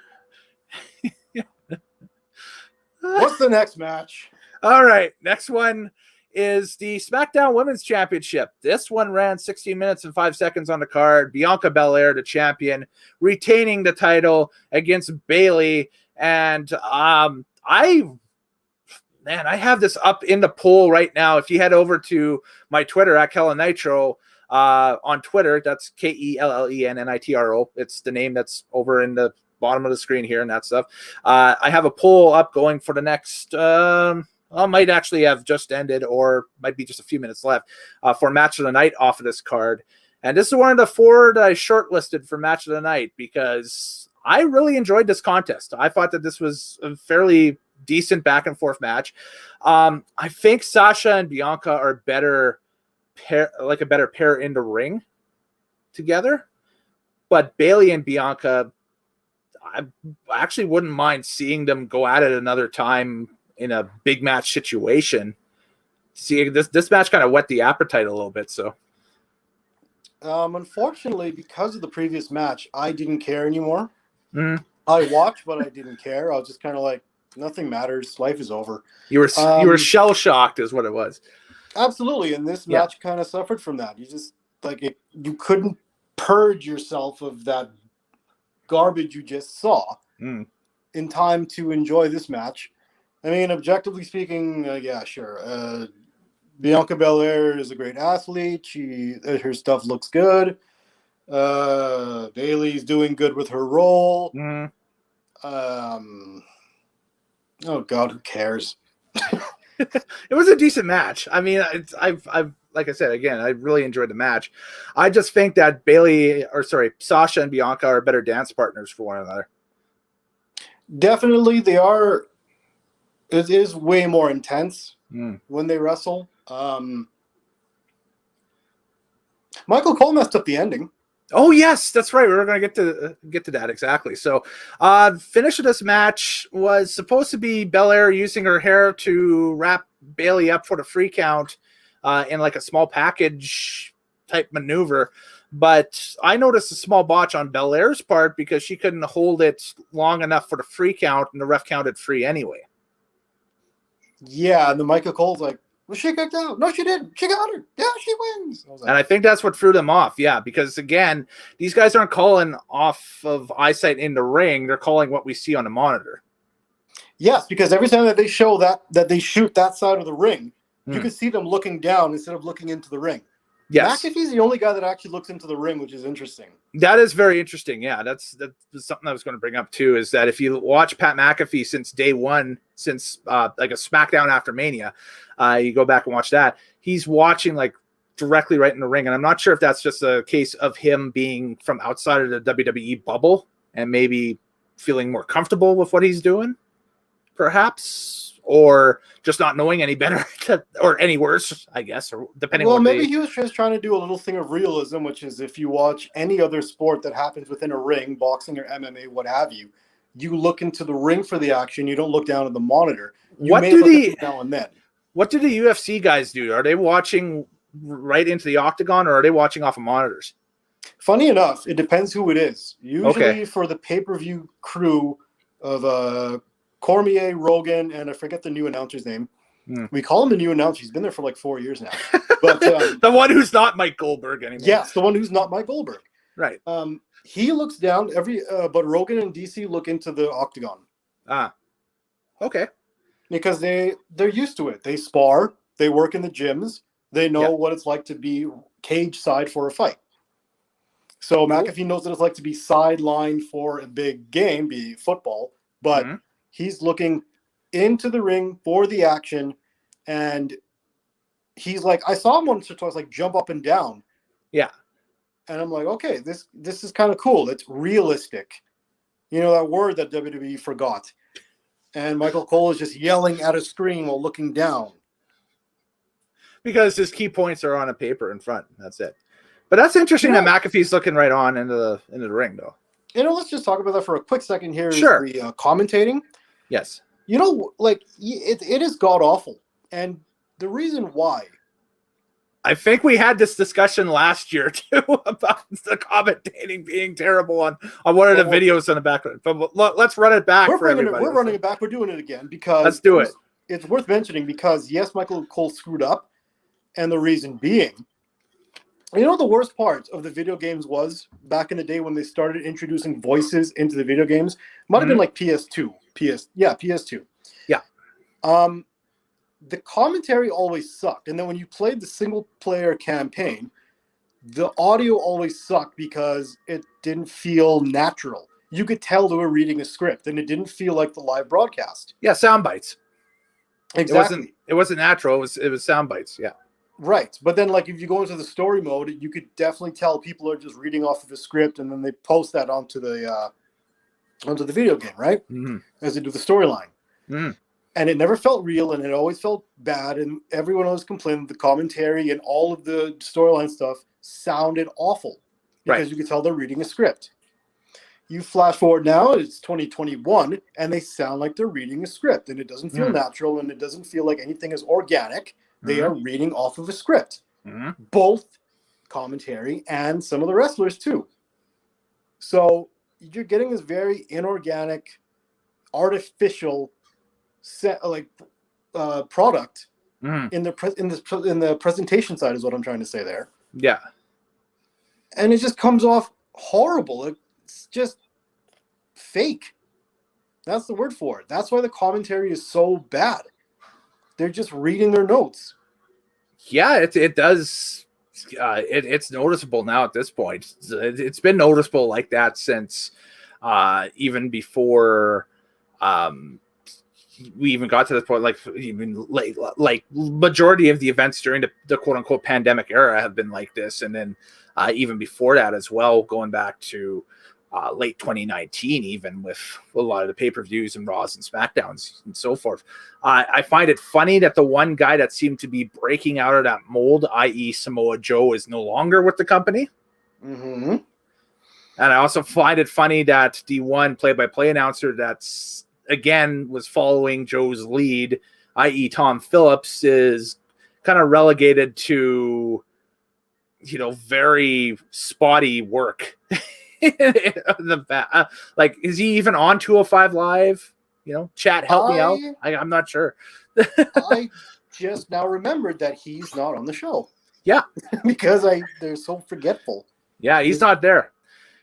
What's the next match? All right. Next one is the SmackDown Women's Championship. This one ran 16 minutes and 5 seconds on the card. Bianca Belair, the champion, retaining the title against Bayley. And I have this up in the poll right now. If you head over to my Twitter at Kellen Nitro on Twitter, that's KELLENNITRO. It's the name that's over in the bottom of the screen here and that stuff. I have a poll up going for the next might actually have just ended, or might be just a few minutes left for match of the night off of this card. And this is one of the 4 that I shortlisted for match of the night because I really enjoyed this contest. I thought that this was a fairly decent back and forth match. I think Sasha and Bianca are a better pair in the ring together, but Bayley and Bianca, I actually wouldn't mind seeing them go at it another time in a big match situation. See, this match kind of whet the appetite a little bit. So, unfortunately, because of the previous match, I didn't care anymore. Mm-hmm. I watched, but I didn't care. I was just kind of like, nothing matters. Life is over. You were shell shocked, is what it was. Absolutely, and this match kind of suffered from that. You just you couldn't purge yourself of that garbage you just saw in time to enjoy this match. I mean, objectively speaking, sure. Bianca Belair is a great athlete. Her stuff looks good. Bayley's doing good with her role. Oh God, who cares? It was a decent match. I mean, I've like I said, again, I really enjoyed the match. I just think that Sasha and Bianca are better dance partners for one another. Definitely, they are. It is way more intense when they wrestle. Michael Cole messed up the ending. Oh yes, that's right. We were going to get to that exactly. So, finish of this match was supposed to be Belair using her hair to wrap Bayley up for the free count in like a small package type maneuver. But I noticed a small botch on Belair's part because she couldn't hold it long enough for the free count, and the ref counted free anyway. Yeah, and then Michael Cole's like, was she kicked out? No, she didn't. She got her. Yeah, she wins. And I think that's what threw them off. Yeah, because again, these guys aren't calling off of eyesight in the ring. They're calling what we see on the monitor. Yes, because every time that they show that they shoot that side of the ring, you can see them looking down instead of looking into the ring. Yes. McAfee's the only guy that actually looks into the ring, which is interesting. That is very interesting. Yeah, that's something I was going to bring up too, is that if you watch Pat McAfee since day one, since like a SmackDown after Mania, you go back and watch that, he's watching like directly right in the ring. And I'm not sure if that's just a case of him being from outside of the WWE bubble and maybe feeling more comfortable with what he's doing, perhaps, or just not knowing any better or any worse, I guess, or depending Well, on maybe he was just trying to do a little thing of realism, which is if you watch any other sport that happens within a ring, boxing or MMA, what have you, you look into the ring for the action. You don't look down at the monitor. You may look at it now and then. What do the UFC guys do? Are they watching right into the octagon, or are they watching off of monitors? Funny enough, it depends who it is. Usually for the pay-per-view crew of Cormier, Rogan, and I forget the new announcer's name. We call him the new announcer. He's been there for like 4 years now. But the one who's not Mike Goldberg anymore. Yes, the one who's not Mike Goldberg. Right. He looks down but Rogan and DC look into the octagon. Okay. Because they're used to it. They spar. They work in the gyms. They know what it's like to be cage side for a fight. So McAfee knows what it's like to be sidelined for a big game, be it football, but he's looking into the ring for the action, and he's like, I saw him once or twice like jump up and down. Yeah. And I'm like, okay, this is kind of cool. It's realistic. You know, that word that WWE forgot. And Michael Cole is just yelling at a screen while looking down. Because his key points are on a paper in front. That's it. But that's interesting that McAfee's looking right on into the ring, though. You know, let's just talk about that for a quick second here. Sure. The commentating. Yes. You know, like, it is god-awful. And the reason why. I think we had this discussion last year, too, about the commentating being terrible on one of the videos on the back. But let's run it back for everybody. We're running it back. We're doing it again because let's do it. It's worth mentioning because, yes, Michael Cole screwed up. And the reason being, you know, the worst part of the video games was back in the day when they started introducing voices into the video games. Might have been like PS2. PS2. Yeah. The commentary always sucked. And then when you played the single player campaign, the audio always sucked because it didn't feel natural. You could tell they were reading a script and it didn't feel like the live broadcast. Yeah, sound bites. Exactly. It wasn't natural. It was sound bites. Yeah. Right. But then, like, if you go into the story mode, you could definitely tell people are just reading off of the script and then they post that onto the video game, right? As they do the storyline. And it never felt real and it always felt bad. And everyone always complained the commentary and all of the storyline stuff sounded awful because you could tell they're reading a script. You flash forward now, it's 2021, and they sound like they're reading a script. And it doesn't feel natural and it doesn't feel like anything is organic. They are reading off of a script. Both commentary and some of the wrestlers too. So you're getting this very inorganic, artificial product in the presentation side is what I'm trying to say there. Yeah. And it just comes off horrible. It's just fake. That's the word for it. That's why the commentary is so bad. They're just reading their notes. Yeah, it does. It's noticeable now at this point. It's been noticeable like that since even before we even got to this point. Like even like majority of the events during the quote unquote pandemic era have been like this, and then even before that as well, going back to late 2019, even with a lot of the pay-per-views and Raws and SmackDowns and so forth. I find it funny that the one guy that seemed to be breaking out of that mold, i.e. Samoa Joe, is no longer with the company. And I also find it funny that the one play-by-play announcer that's, again, was following Joe's lead, i.e. Tom Phillips, is kind of relegated to, you know, very spotty work. Like, is he even on 205 Live? You know, chat, help me out. I'm not sure. I just now remembered that he's not on the show. Yeah. Because they're so forgetful. Yeah, he's not there.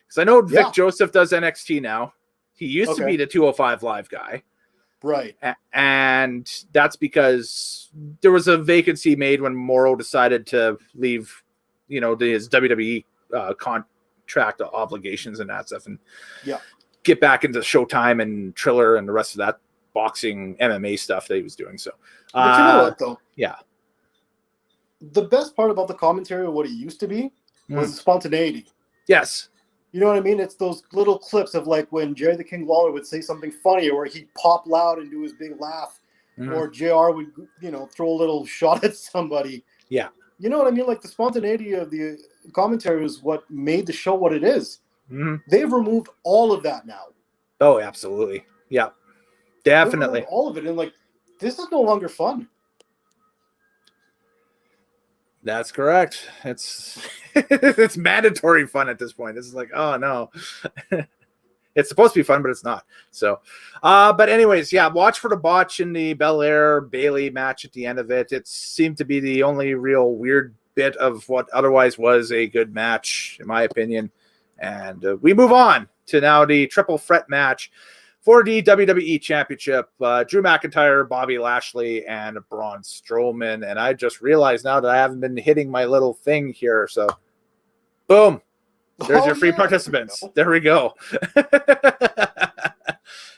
Because I know Vic Joseph does NXT now. He used to be the 205 Live guy. Right. And that's because there was a vacancy made when Morrow decided to leave, you know, his WWE contract obligations and that stuff, and get back into Showtime and Triller and the rest of that boxing MMA stuff that he was doing. So, but you know what though? Yeah. the best part about the commentary of what it used to be was the spontaneity. Yes. You know what I mean? It's those little clips of like when Jerry the King Lawler would say something funny, or he'd pop loud and do his big laugh, or JR would, throw a little shot at somebody. Yeah. You know what I mean? Like the spontaneity of the commentary is what made the show what it is. They've removed all of that now. Oh, absolutely. Yeah, definitely. All of it. And like, this is no longer fun. That's correct. It's it's mandatory fun at this point. This is like, oh no. It's supposed to be fun, but it's not. So, but anyways, yeah, watch for the botch in the Belair Bailey match at the end of it. It seemed to be the only real weird bit of what otherwise was a good match, in my opinion. And we move on to now the triple threat match for the WWE Championship. Drew McIntyre, Bobby Lashley, and Braun Strowman. And I just realized now that I haven't been hitting my little thing here. So, boom. There's your free participants. There we go.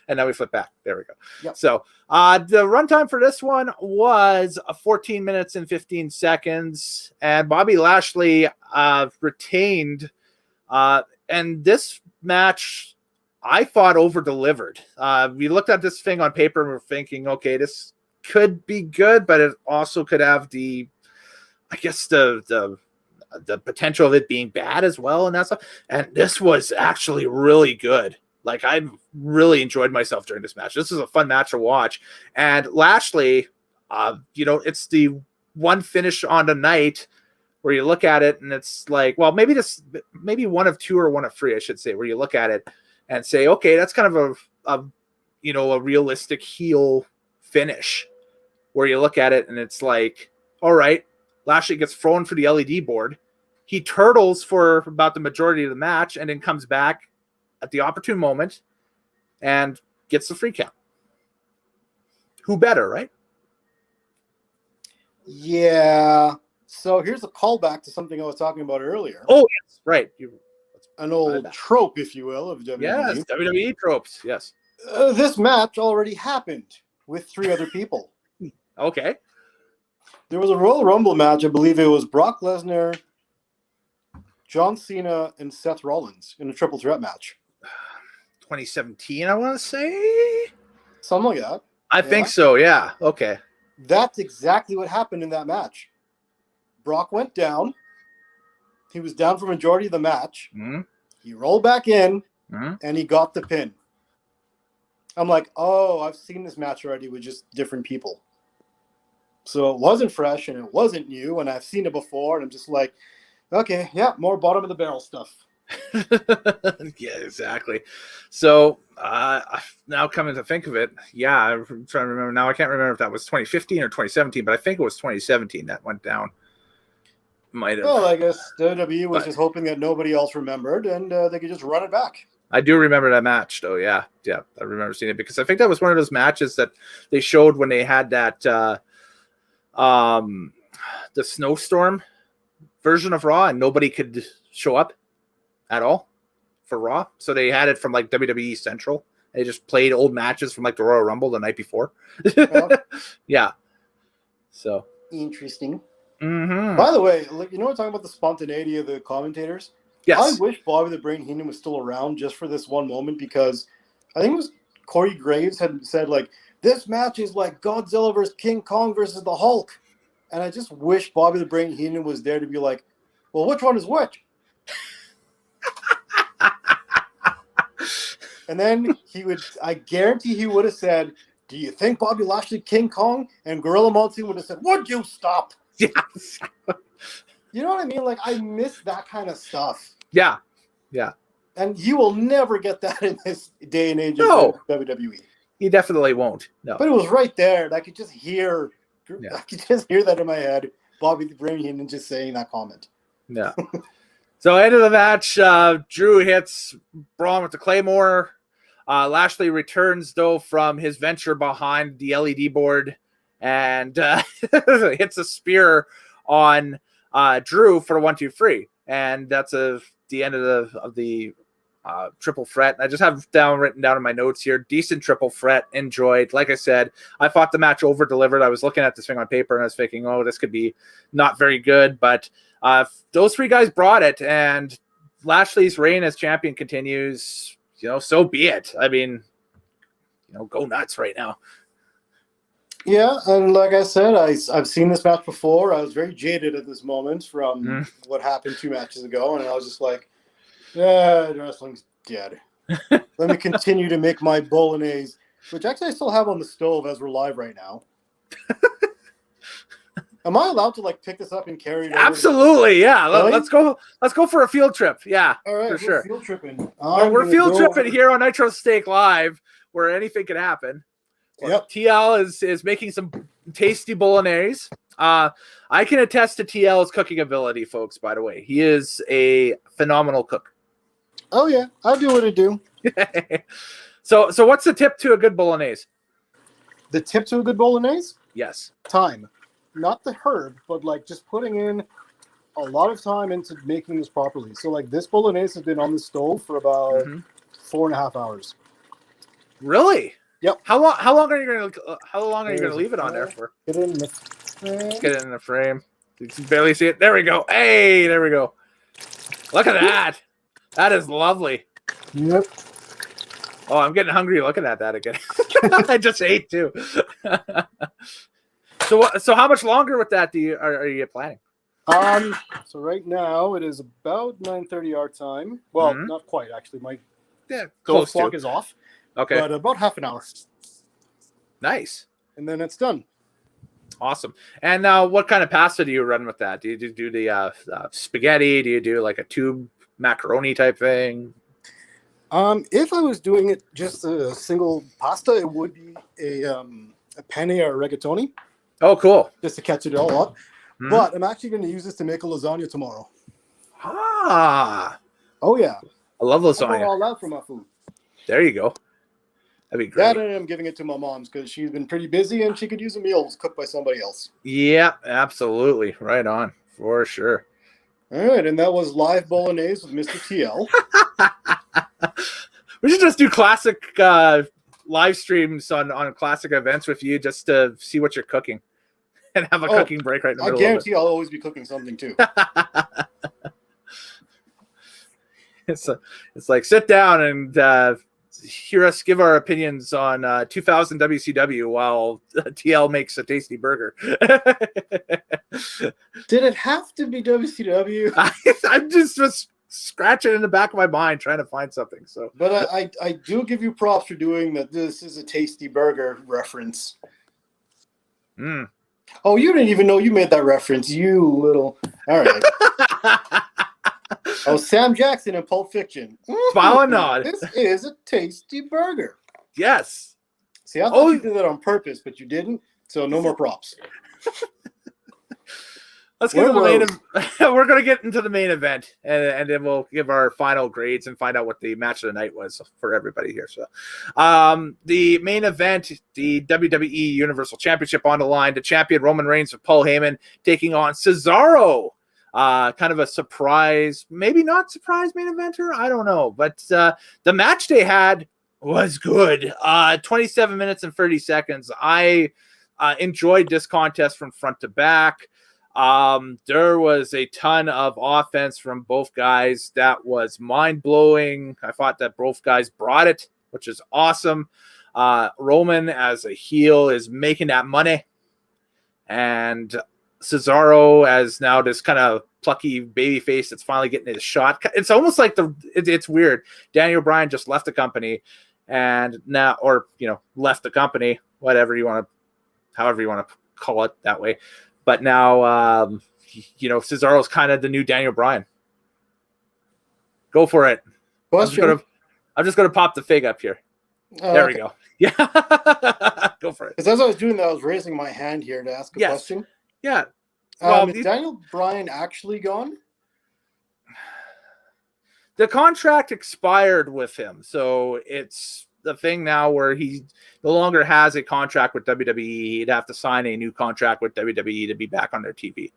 And now we flip back. There we go. Yep. So the runtime for this one was 14 minutes and 15 seconds. And Bobby Lashley retained. And this match, I thought, over-delivered. We looked at this thing on paper and we're thinking, okay, this could be good, but it also could have the potential of it being bad as well and that stuff. And this was actually really good. Like, I really enjoyed myself during this match. This is a fun match to watch. And Lashley, it's the one finish on the night where you look at it and it's like, well, maybe one of two or one of three, I should say, where you look at it and say, okay, that's kind of a realistic heel finish, where you look at it and it's like, all right, Lashley gets thrown for the LED board. He turtles for about the majority of the match and then comes back at the opportune moment and gets the free count. Who better, right? Yeah. So here's a callback to something I was talking about earlier. Oh, yes, right. An old trope, if you will, of WWE. Yes, WWE tropes, yes. This match already happened with 3 other people. Okay. There was a Royal Rumble match. I believe it was Brock Lesnar, John Cena, and Seth Rollins in a triple threat match. 2017, I want to say? Something like that. I think so, yeah. Okay. That's exactly what happened in that match. Brock went down. He was down for majority of the match. He rolled back in, and he got the pin. I'm like, oh, I've seen this match already with just different people. So it wasn't fresh, and it wasn't new, and I've seen it before, and I'm just like, okay, yeah, more bottom of the barrel stuff. Yeah, exactly. So now coming to think of it, yeah, I'm trying to remember now. I can't remember if that was 2015 or 2017, but I think it was 2017 that went down. Might have. Well, I guess WWE was just hoping that nobody else remembered, and they could just run it back. I do remember that match, though. Yeah, I remember seeing it because I think that was one of those matches that they showed when they had that the snowstorm version of Raw, and nobody could show up at all for Raw. So they had it from like WWE Central. They just played old matches from like the Royal Rumble the night before. Yeah. So interesting. Mm-hmm. By the way, like, we're talking about the spontaneity of the commentators. Yes. I wish Bobby the Brain Heenan was still around just for this one moment, because I think it was Corey Graves had said, like, this match is like Godzilla versus King Kong versus the Hulk. And I just wish Bobby the Brain Heenan was there to be like, well, which one is which? And then I guarantee he would have said, do you think Bobby Lashley King Kong? And Gorilla Monsoon would have said, would you stop? Yes. You know what I mean? Like, I miss that kind of stuff. Yeah. Yeah. And you will never get that in this day and age of WWE. He definitely won't. No. But it was right there. And I could just hear that in my head. Bobby the Brain Heenan just saying that comment. Yeah. So end of the match, Drew hits Braun with the Claymore. Lashley returns, though, from his venture behind the LED board and hits a spear on Drew for a 1-2-3. And that's the end of the triple threat. I just have written down in my notes here. Decent triple threat. Enjoyed. Like I said, I thought the match over delivered. I was looking at this thing on paper and I was thinking, oh, this could be not very good. But those three guys brought it, and Lashley's reign as champion continues. So be it. I mean, go nuts right now. Yeah, and like I said, I've seen this match before. I was very jaded at this moment from what happened 2 matches ago, and I was just like, yeah, wrestling's dead. Let me continue to make my bolognese, which actually I still have on the stove as we're live right now. Am I allowed to pick this up and carry it over? Absolutely, yeah. Really? Let's go for a field trip. Yeah, all right, for sure. Field tripping. We're field tripping here on Nitrostake Live, where anything can happen. Yep. TL is making some tasty bolognese. I can attest to TL's cooking ability, folks. By the way, he is a phenomenal cook. Oh yeah, I do what I do. So what's the tip to a good bolognese? The tip to a good bolognese? Yes. Time. Not the herb, but just putting in a lot of time into making this properly. So this bolognese has been on the stove for about 4.5 hours. Really? Yep. How long are you gonna leave it on there for? Get it in the frame. Get it in the frame. You can barely see it. There we go. Hey, there we go. Look at that. That is lovely. Yep. Oh, I'm getting hungry looking at that again. I just ate too. So how much longer with that are you planning? So right now it is about 9:30 our time. Well, not quite actually. My close clock is off. Okay. But about half an hour. Nice. And then it's done. Awesome. And now, what kind of pasta do you run with that? Do you do the spaghetti? Do you do a tube macaroni type thing? If I was doing it just a single pasta, it would be a penne or rigatoni. Oh, cool. Just to catch it all up. But I'm actually going to use this to make a lasagna tomorrow. Ah. Oh, yeah. I love lasagna. I go all out for my food. There you go. That'd be great. That and I'm giving it to my mom's because she's been pretty busy and she could use a meal cooked by somebody else. Yeah, absolutely. Right on. For sure. All right. And that was live bolognese with Mr. TL. We should just do classic live streams on classic events with you just to see what you're cooking and have a cooking break right in the middle. I guarantee I'll always be cooking something too. It's like sit down and hear us give our opinions on 2000 WCW while TL makes a tasty burger. Did it have to be WCW? I'm just scratching in the back of my mind trying to find something. So, but I do give you props for doing that. This is a tasty burger reference. Oh, you didn't even know you made that reference, you little. All right. Oh, Sam Jackson in Pulp Fiction. Smile and nod. This is a tasty burger. Yes. See, I thought you did that on purpose, but you didn't. So no more props. Let's get to the main event. We're going to get into the main event, and then we'll give our final grades and find out what the match of the night was for everybody here. So, the main event, the WWE Universal Championship on the line. The champion Roman Reigns with Paul Heyman taking on Cesaro. Kind of a surprise, maybe not surprise main eventer. I don't know, but the match they had was good. 27 minutes and 30 seconds. I enjoyed this contest from front to back. There was a ton of offense from both guys that was mind-blowing. I thought that both guys brought it, which is awesome. Roman as a heel is making that money, and Cesaro as now this kind of plucky baby face that's finally getting his shot. It's almost like it's weird. Daniel Bryan just left the company and now, left the company, however you want to call it that way. But now, Cesaro's kind of the new Daniel Bryan. Go for it. Question. I'm just gonna pop the fig up here. There we go. Yeah, go for it. Because as I was doing that, I was raising my hand here to ask a question. Yeah. Is Daniel Bryan actually gone? The contract expired with him, so it's the thing now where he no longer has a contract with WWE. He'd have to sign a new contract with WWE to be back on their TV.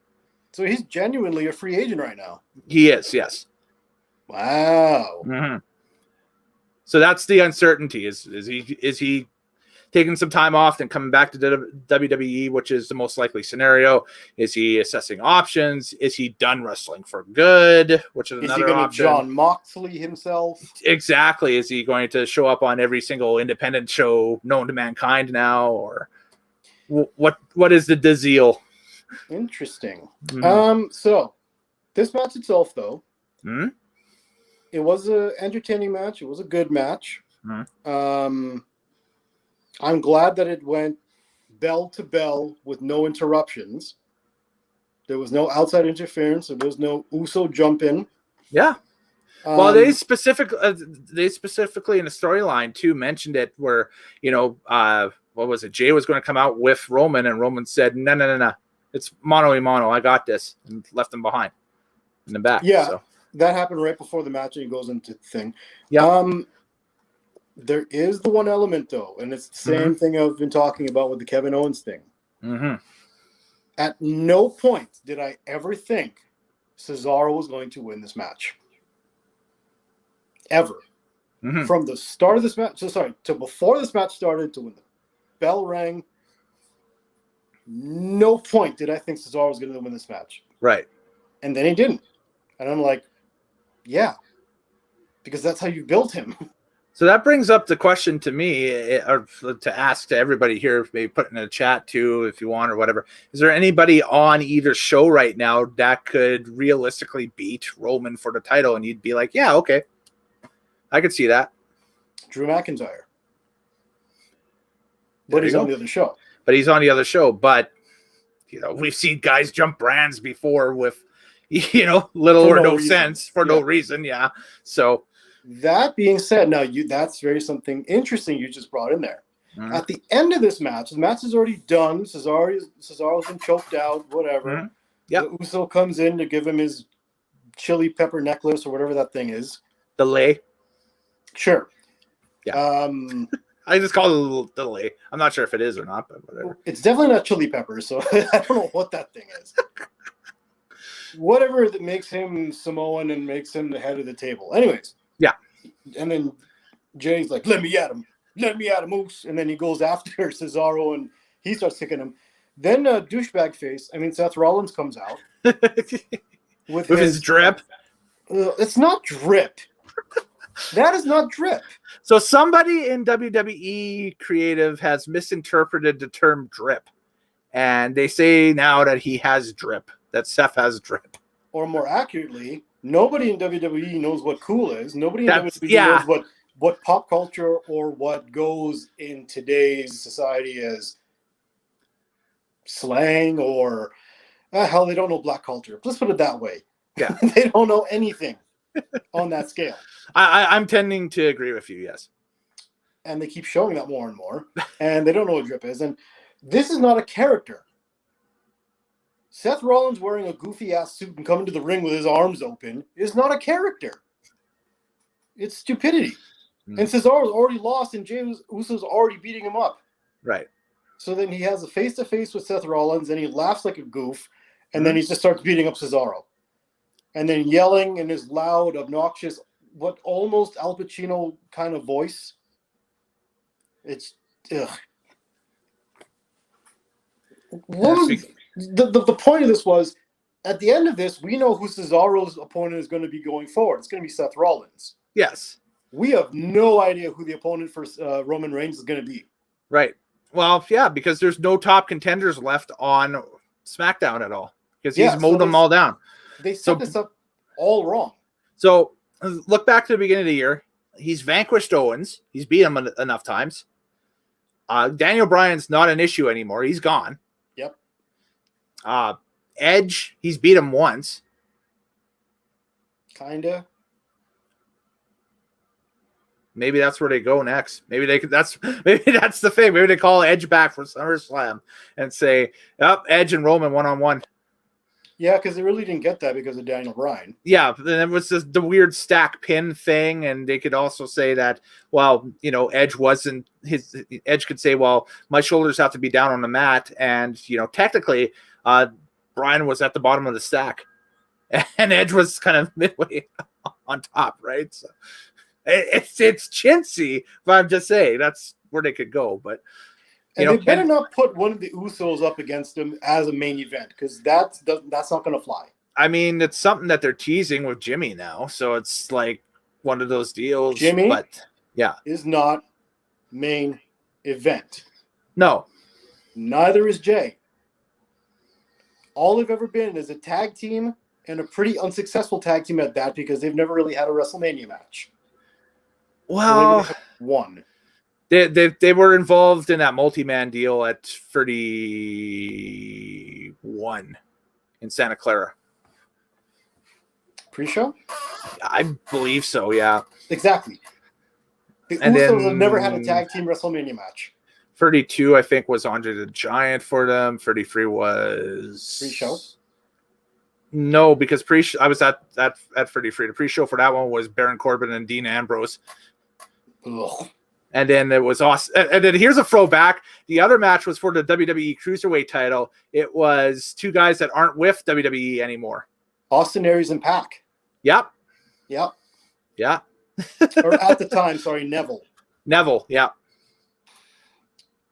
So he's genuinely a free agent right now. He is, yes. Wow. Mm-hmm. So that's the uncertainty. Is he taking some time off and coming back to WWE, which is the most likely scenario? Is he assessing options? Is he done wrestling for good, which is another option? Is he going to John Moxley himself? Exactly. Is he going to show up on every single independent show known to mankind now, or what is the deal? Interesting. So this match itself, though, it was an entertaining match. It was a good match. I'm glad that it went bell to bell with no interruptions. There was no outside interference. There was no Uso jump in. Yeah. Well, they specifically in the storyline too mentioned it where, what was it? Jay was going to come out with Roman, and Roman said, no. It's mano a mano. I got this, and left him behind in the back. Yeah, so. That happened right before the match, and he goes into the thing. Yeah. There is the one element, though, and it's the same thing I've been talking about with the Kevin Owens thing. At no point did I ever think Cesaro was going to win this match. Ever. From the start of this match, to before this match started, to when the bell rang, no point did I think Cesaro was going to win this match. Right. And then he didn't. And I'm like, yeah, because that's how you built him. So that brings up the question to me, or to ask to everybody here, maybe put in a chat too, if you want or whatever. Is there anybody on either show right now that could realistically beat Roman for the title? And you'd be like, yeah, okay, I could see that. Drew McIntyre. But he's on the other show. But we've seen guys jump brands before with, little or no sense for no reason. Yeah. So. That being said, now that's very something interesting you just brought in there. At the end of this match, the match is already done. Cesaro's been choked out, whatever. The Uso comes in to give him his chili pepper necklace or whatever that thing is. The lei. Sure. Yeah. I just call it the lei. I'm not sure if it is or not, but whatever. It's definitely not chili pepper, so I don't know what that thing is. Whatever that makes him Samoan and makes him the head of the table. Anyways. Yeah. And then Jay's like, let me at him, Moose. And then he goes after Cesaro and he starts kicking him. Then douchebag face, Seth Rollins comes out. with his drip. It's not drip. That is not drip. So somebody in WWE creative has misinterpreted the term drip. And they say now that he has drip, that Seth has drip. Or more accurately, nobody in WWE knows what cool is. Nobody in WWE knows what pop culture or what goes in today's society as slang or hell, they don't know black culture. Let's put it that way. Yeah. They don't know anything on that scale. I'm tending to agree with you, yes. And they keep showing that more and more. And they don't know what drip is. And this is not a character. Seth Rollins wearing a goofy-ass suit and coming to the ring with his arms open is not a character. It's stupidity. And Cesaro's already lost, and Jey Uso's already beating him up. Right. So then he has a face-to-face with Seth Rollins, and he laughs like a goof, and then he just starts beating up Cesaro. And then yelling in his loud, obnoxious, what almost Al Pacino kind of voice. It's, ugh. The point of this was, at the end of this, we know who Cesaro's opponent is going to be going forward. It's going to be Seth Rollins. Yes. We have no idea who the opponent for Roman Reigns is going to be. Right. Well, yeah, because there's no top contenders left on SmackDown at all. Because he's mowed them all down. They set this up all wrong. So, look back to the beginning of the year. He's vanquished Owens. He's beat him enough times. Daniel Bryan's not an issue anymore. He's gone. Yep. Edge, he's beat him once. Kinda. Maybe that's where they go next. Maybe that's the thing. Maybe they call Edge back for SummerSlam and say, "Yep, Edge and Roman 1-on-1." Yeah, because they really didn't get that because of Daniel Bryan. Yeah, then it was the weird stack pin thing, and they could also say that, well, Edge wasn't his. Edge could say, well, my shoulders have to be down on the mat, and technically, Bryan was at the bottom of the stack, and Edge was kind of midway on top, right? So, It's chintzy, but I'm just saying that's where they could go. But and they better not put one of the Usos up against them as a main event, because that's not going to fly. I mean, it's something that they're teasing with Jimmy now, so it's like one of those deals. Jimmy, but yeah, is not main event. No, neither is Jay. All they've ever been is a tag team, and a pretty unsuccessful tag team at that, because they've never really had a WrestleMania match. Well, one. They were involved in that multi-man deal at 31 in Santa Clara. Pre-show? I believe so, yeah. Exactly. The Usos have never had a tag team WrestleMania match. 32, I think, was Andre the Giant for them. 33 was... Pre-show? No, because I was at 33. The pre-show for that one was Baron Corbin and Dean Ambrose. Ugh. And then it was awesome. And then here's a throwback. The other match was for the WWE Cruiserweight title. It was two guys that aren't with WWE anymore. Austin Aries and Pac. Yep. Yep. Yeah. Or at the time, sorry, Neville. Neville, yeah.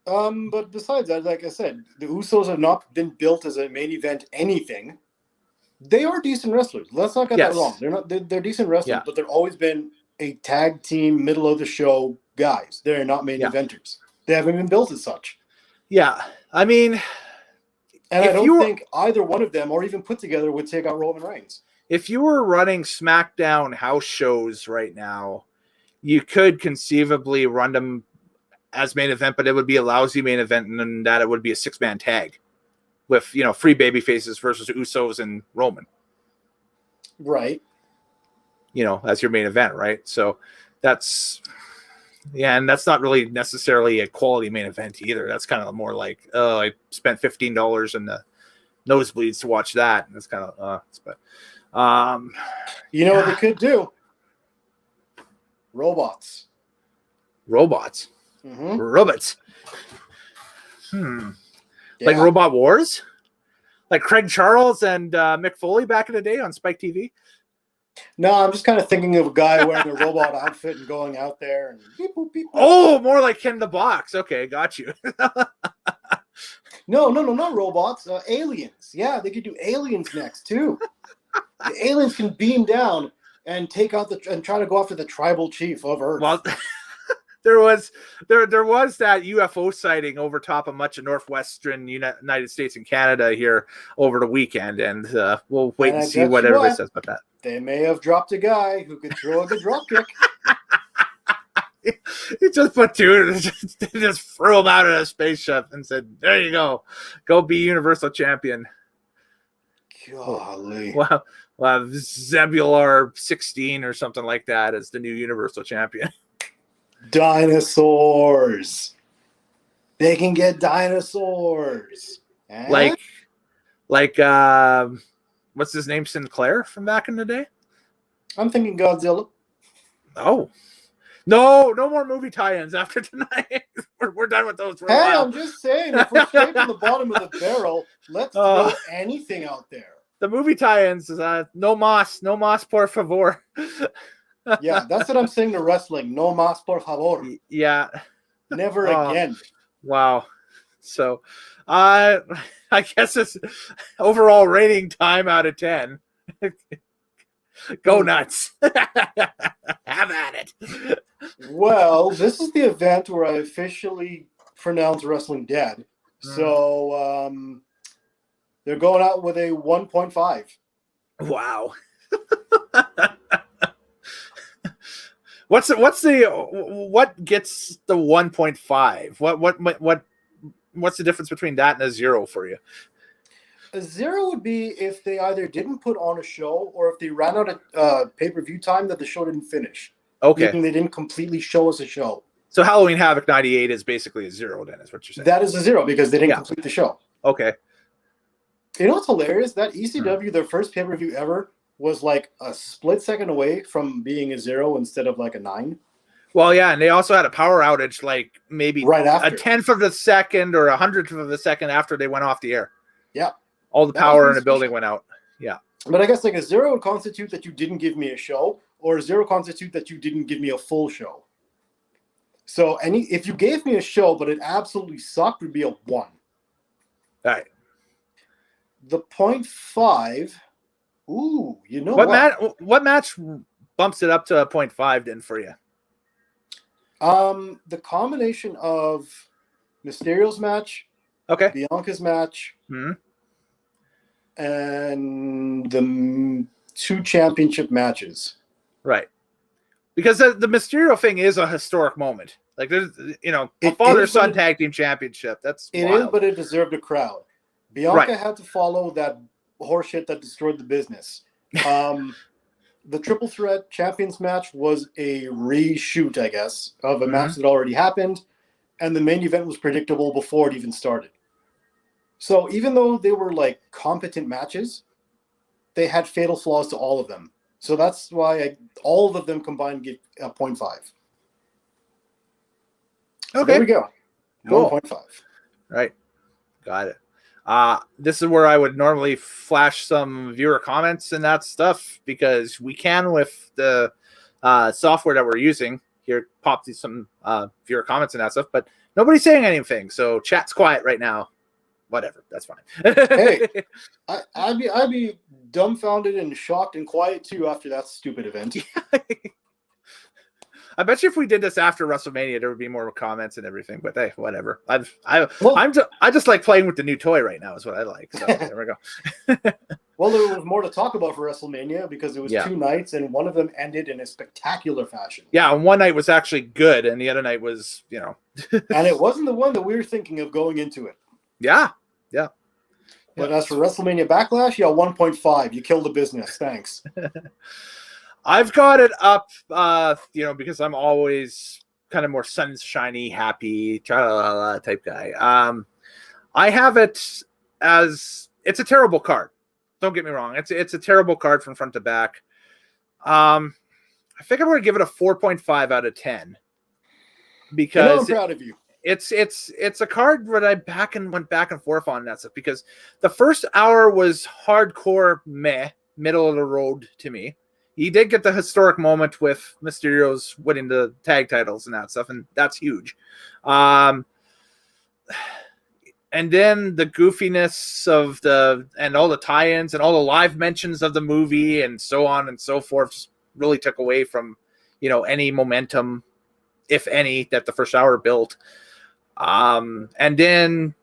But besides that, like I said, the Usos have not been built as a main event anything. They are decent wrestlers. Let's not get that wrong. They're decent wrestlers, but they've always been a tag team, middle of the show guys. They're not main eventers. They haven't been built as such. Yeah. I mean, and I don't think either one of them, or even put together, would take out Roman Reigns. If you were running SmackDown house shows right now, you could conceivably run them as main event, but it would be a lousy main event, and then that it would be a 6-man tag with, free baby faces versus Usos and Roman. Right. As your main event, right? So that's, and that's not really necessarily a quality main event either. That's kind of more like, oh, I spent $15 in the nosebleeds to watch that. And it's kind of, but what they could do? Robots. Mm-hmm. Robots. Like Robot Wars? Like Craig Charles and Mick Foley back in the day on Spike TV? No, I'm just kind of thinking of a guy wearing a robot outfit and going out there and beep, boop, beep, boop. Oh, more like Ken the Box. Okay, got you. No, not robots. Aliens. Yeah, they could do aliens next too. The aliens can beam down and take out and try to go after the tribal chief of Earth. Well, there was that UFO sighting over top of much of northwestern United States and Canada here over the weekend, and we'll wait and see what everybody says about that. They may have dropped a guy who could throw a good drop kick. He just put two, just threw him out of a spaceship and said, "There you go be Universal Champion." Golly. Well, Zebulon 16 or something like that as the new Universal Champion. Dinosaurs. They can get dinosaurs. Like what's his name? Sinclair from back in the day? I'm thinking Godzilla. Oh. No more movie tie-ins after tonight. We're done with those for a while. I'm just saying, if we're scraping the bottom of the barrel, let's throw anything out there. The movie tie-ins is no mas, por favor. Yeah, that's what I'm saying to wrestling. No mas, por favor. Yeah. Never again. Wow. So, I guess it's overall rating time out of 10. Go nuts. Have at it. Well, this is the event where I officially pronounce wrestling dead. So, they're going out with a 1.5. Wow. What gets the 1.5? What's the difference between that and a 0 for you? A 0 would be if they either didn't put on a show or if they ran out of pay-per-view time that the show didn't finish. Okay. Meaning they didn't completely show us a show. So Halloween Havoc 98 is basically a 0 then, is what you're saying. That is a 0 because they didn't complete the show. Okay. You know what's hilarious? That ECW, their first pay-per-view ever, was like a split second away from being a 0 instead of like a 9. Well, yeah, and they also had a power outage like maybe right after. A 10th of a second or 100th of a second after they went off the air. Yeah. All the power in the building went out. Yeah. But I guess like a 0 would constitute that you didn't give me a show. or zero constitute that you didn't give me a full show. So if you gave me a show, but it absolutely sucked, would be a 1. All right. The 0.5, ooh, you know what? What match bumps it up to a 0.5 then for you? The combination of Mysterio's match, Okay, Bianca's match, and the 2 championship matches. Right. Because the Mysterio thing is a historic moment. Like, there's, a father-son tag team championship. That's it wild. is, but it deserved a crowd. Bianca had to follow that horseshit that destroyed the business. The triple threat champions match was a reshoot, I guess, of a match that already happened, and the main event was predictable before it even started. So even though they were like competent matches, they had fatal flaws to all of them. So that's why all of them combined get a 0.5. So okay, there we go. Cool. 1.5. Right. Got it. This is where I would normally flash some viewer comments and that stuff, because we can, with the software that we're using here, pop some viewer comments and that stuff, but nobody's saying anything. So chat's quiet right now. Whatever. That's fine. Hey, I'd be dumbfounded and shocked and quiet too after that stupid event. I bet you if we did this after WrestleMania, there would be more comments and everything. But hey, whatever. I just like playing with the new toy right now. Is what I like. So there we go. Well, there was more to talk about for WrestleMania because it was 2 nights, and one of them ended in a spectacular fashion. Yeah, and one night was actually good, and the other night was, and it wasn't the one that we were thinking of going into it. Yeah. But as for WrestleMania Backlash, 1.5. You killed the business. Thanks. I've got it up, because I'm always kind of more sunshiny, happy, type guy. I have it as, it's a terrible card. Don't get me wrong. It's a terrible card from front to back. I think I'm going to give it a 4.5 out of 10. Because I'm proud of you. It's a card that I went back and forth on that stuff, because the first hour was hardcore middle of the road to me. He did get the historic moment with Mysterio's winning the tag titles and that stuff, and that's huge. And then the goofiness of and all the tie-ins and all the live mentions of the movie and so on and so forth really took away from, any momentum, if any, that the first hour built. And then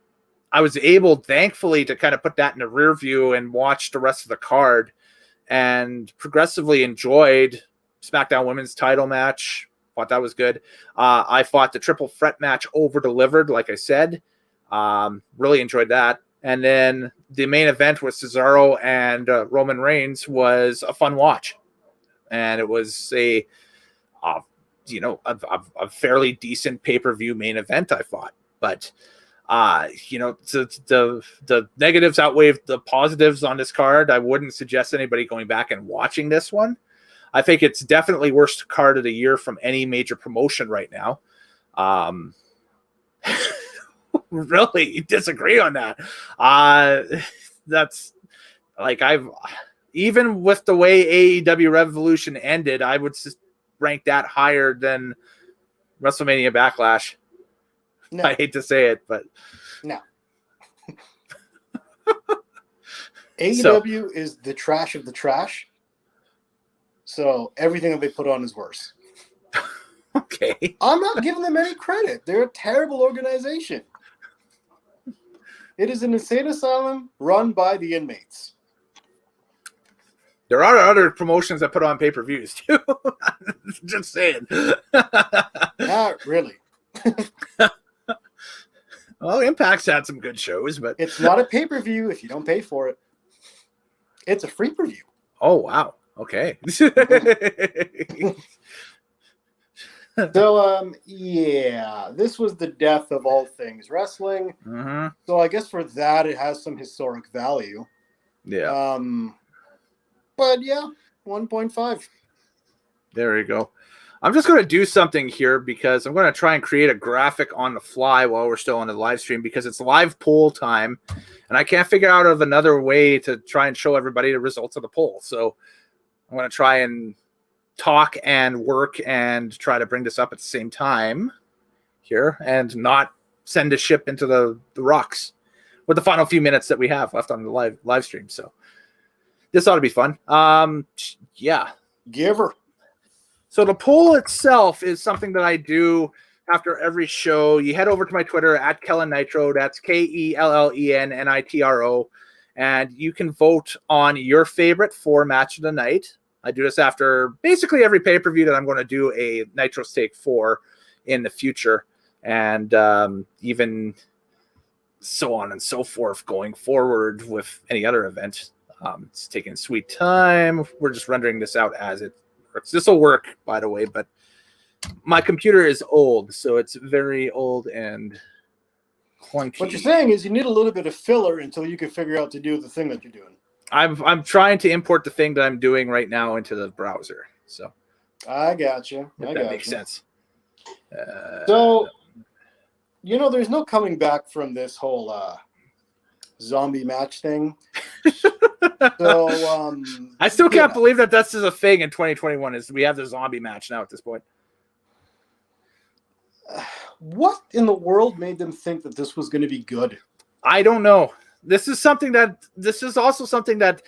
I was able, thankfully, to kind of put that in the rear view and watch the rest of the card, and progressively enjoyed SmackDown Women's title match. Thought that was good. I thought the triple threat match over-delivered, like I said. Really enjoyed that. And then the main event with Cesaro and Roman Reigns was a fun watch. And it was a fairly decent pay-per-view main event, I thought. But the negatives outweigh the positives on this card. I wouldn't suggest anybody going back and watching this one. I think it's definitely worst card of the year from any major promotion right now. Really disagree on that. That's like, even with the way AEW Revolution ended, I would rank that higher than WrestleMania Backlash. No. I hate to say it, but no. AEW is the trash of the trash. So everything that they put on is worse. Okay. I'm not giving them any credit. They're a terrible organization. It is an insane asylum run by the inmates. There are other promotions that put on pay-per-views too. Just saying. Not really. Well, Impact's had some good shows, but it's not a pay-per-view if you don't pay for it. It's a free preview. Oh, wow. Okay. So, this was the death of all things wrestling. Mm-hmm. So I guess for that, it has some historic value. Yeah. But yeah, 1.5. There you go. I'm just going to do something here because I'm going to try and create a graphic on the fly while we're still on the live stream, because it's live poll time and I can't figure out of another way to try and show everybody the results of the poll. So I'm going to try and talk and work and try to bring this up at the same time here and not send a ship into the rocks with the final few minutes that we have left on the live stream. So this ought to be fun. Yeah. Giver. So the poll itself is something that I do after every show. You head over to my Twitter at Kellen Nitro. That's KELLENNITRO. And you can vote on your favorite 4 match of the night. I do this after basically every pay-per-view that I'm going to do a Nitrostake for in the future. And even so on and so forth going forward with any other event. It's taking sweet time. We're just rendering this out as it works. This will work, by the way, but my computer is old, so it's very old and clunky. What you're saying is you need a little bit of filler until you can figure out to do the thing that you're doing. I'm trying to import the thing that I'm doing right now into the browser. So I got you. That makes sense. So, there's no coming back from this whole zombie match thing. So I still can't believe that that's just a thing in 2021. Is we have the zombie match now at this point. What in the world made them think that this was going to be good? I don't know. This is also something that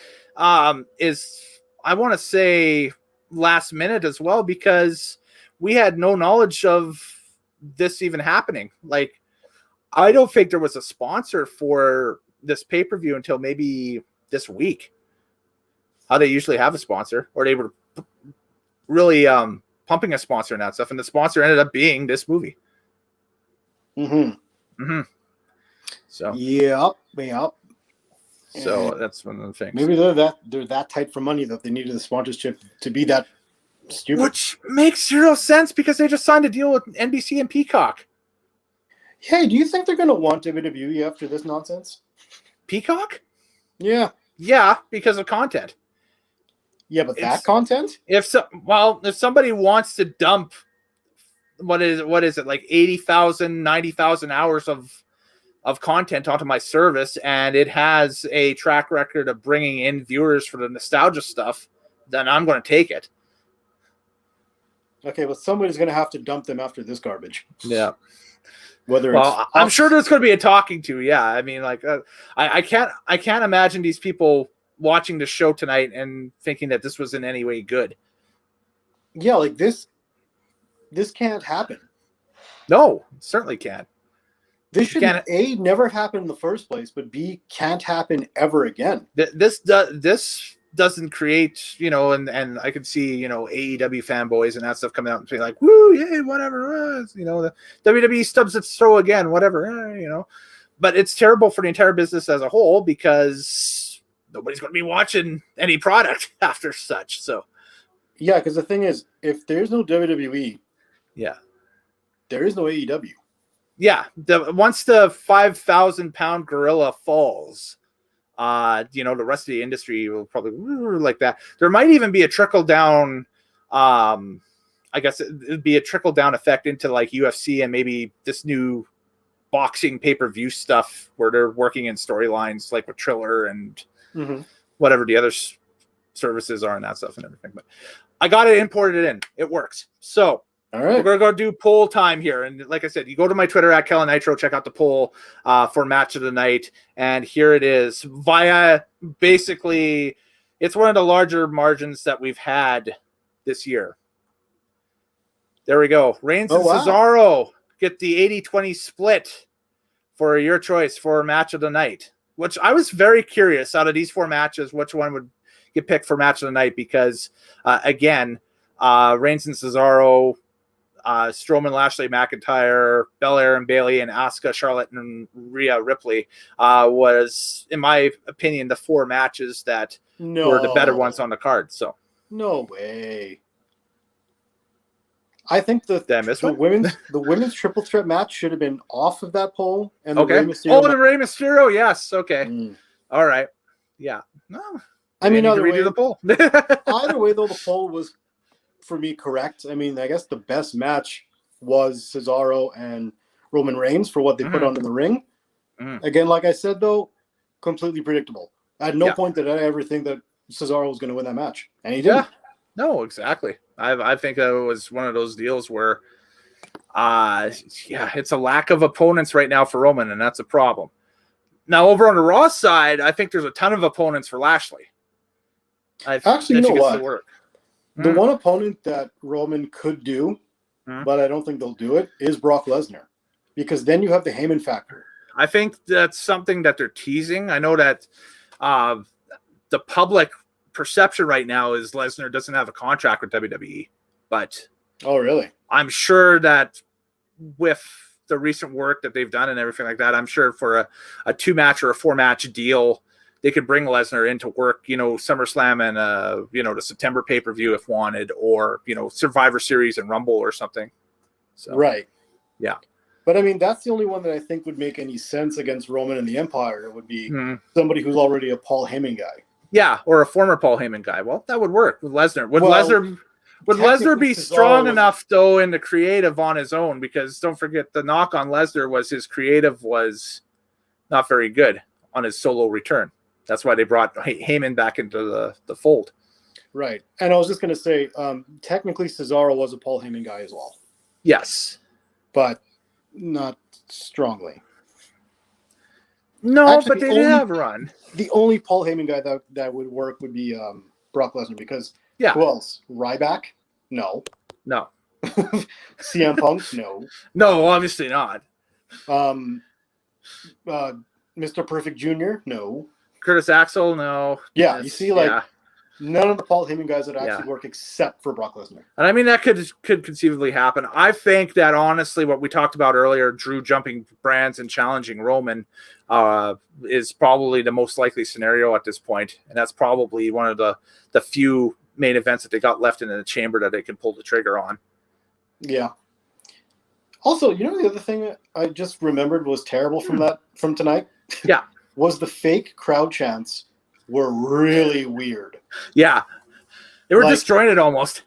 is, I want to say, last minute as well, because we had no knowledge of this even happening. Like, I don't think there was a sponsor for this pay-per-view until maybe this week. How they usually have a sponsor, or they were really pumping a sponsor and that stuff, and the sponsor ended up being this movie. So yep. So that's one of the things. Maybe they're that tight for money that they needed the sponsorship to be that stupid. Which makes zero sense because they just signed a deal with NBC and Peacock. Hey, do you think they're going to want WWE after this nonsense? Peacock? Yeah. Yeah, because of content. Yeah, but that content? If somebody wants to dump what is it, like 80,000, 90,000 hours of content onto my service, and it has a track record of bringing in viewers for the nostalgia stuff, then I'm going to take it. Okay, but somebody's going to have to dump them after this garbage. Yeah. I'm sure there's going to be a talking to. Yeah, I mean, like, I can't imagine these people watching the show tonight and thinking that this was in any way good. Yeah, like this can't happen. No, certainly can't. This should A, never happen in the first place, but B, can't happen ever again. This doesn't create, and I can see, AEW fanboys and that stuff coming out and saying like, woo, yay, whatever, the WWE stubs its toe again, whatever, but it's terrible for the entire business as a whole because nobody's going to be watching any product after such. So, yeah, because the thing is, if there's no WWE, yeah, there is no AEW. Yeah, once the 5,000-pound gorilla falls, the rest of the industry will probably like that. There might even be a trickle down. I guess it'd be a trickle down effect into like UFC and maybe this new boxing pay-per-view stuff where they're working in storylines like with Triller and whatever the other services are and that stuff and everything. But I got it imported in. It works. So. All right. We're going to go do poll time here. And like I said, you go to my Twitter at Kellen Nitro, check out the poll for match of the night. And here it is via basically, it's one of the larger margins that we've had this year. There we go. Reigns and Cesaro get the 80-20 split for your choice for match of the night, which I was very curious out of these 4 matches, which one would get picked for match of the night because, again, Reigns and Cesaro, Strowman, Lashley, McIntyre, Belair and Bayley, and Asuka, Charlotte, and Rhea Ripley was, in my opinion, the 4 matches that were the better ones on the card. So no way. I think the women's triple threat match should have been off of that poll. And the Rey Mysterio, yes, okay, all right, yeah. No, I mean, either way, redo the poll. Either way, though, the poll was, for me, correct. I mean, I guess the best match was Cesaro and Roman Reigns for what they put on in the ring. Again, like I said, though, completely predictable. At no point did I ever think that Cesaro was going to win that match. And he didn't. No, exactly. I think that was one of those deals where, it's a lack of opponents right now for Roman, and that's a problem. Now, over on the Raw side, I think there's a ton of opponents for Lashley. Actually, you know what? Work. The one opponent that Roman could do, but I don't think they'll do it, is Brock Lesnar. Because then you have the Heyman factor. I think that's something that they're teasing. I know that the public perception right now is Lesnar doesn't have a contract with WWE. But oh, really? I'm sure that with the recent work that they've done and everything like that, I'm sure for a 2-match or a 4-match deal, they could bring Lesnar into work, SummerSlam and, the September pay-per-view if wanted, or, Survivor Series and Rumble or something. So, right. Yeah. But, I mean, that's the only one that I think would make any sense against Roman and the Empire. It would be somebody who's already a Paul Heyman guy. Yeah, or a former Paul Heyman guy. Well, that would work with Lesnar. Would Lesnar be strong enough, though, in the creative on his own? Because don't forget, the knock on Lesnar was his creative was not very good on his solo return. That's why they brought Heyman back into the fold. Right. And I was just going to say, technically Cesaro was a Paul Heyman guy as well. Yes. But not strongly. No, actually, but they did have a run. The only Paul Heyman guy that would work would be Brock Lesnar, because who else? Ryback? No. CM Punk? No. No, obviously not. Mr. Perfect Jr.? No. Curtis Axel? No. Yeah, you see, none of the Paul Heyman guys that actually work except for Brock Lesnar. And I mean, that could conceivably happen. I think that, honestly, what we talked about earlier, Drew jumping brands and challenging Roman, is probably the most likely scenario at this point. And that's probably one of the few main events that they got left in the chamber that they can pull the trigger on. Yeah. Also, the other thing I just remembered was terrible from tonight? Yeah. Was the fake crowd chants were really weird. Yeah. They were disjointed almost.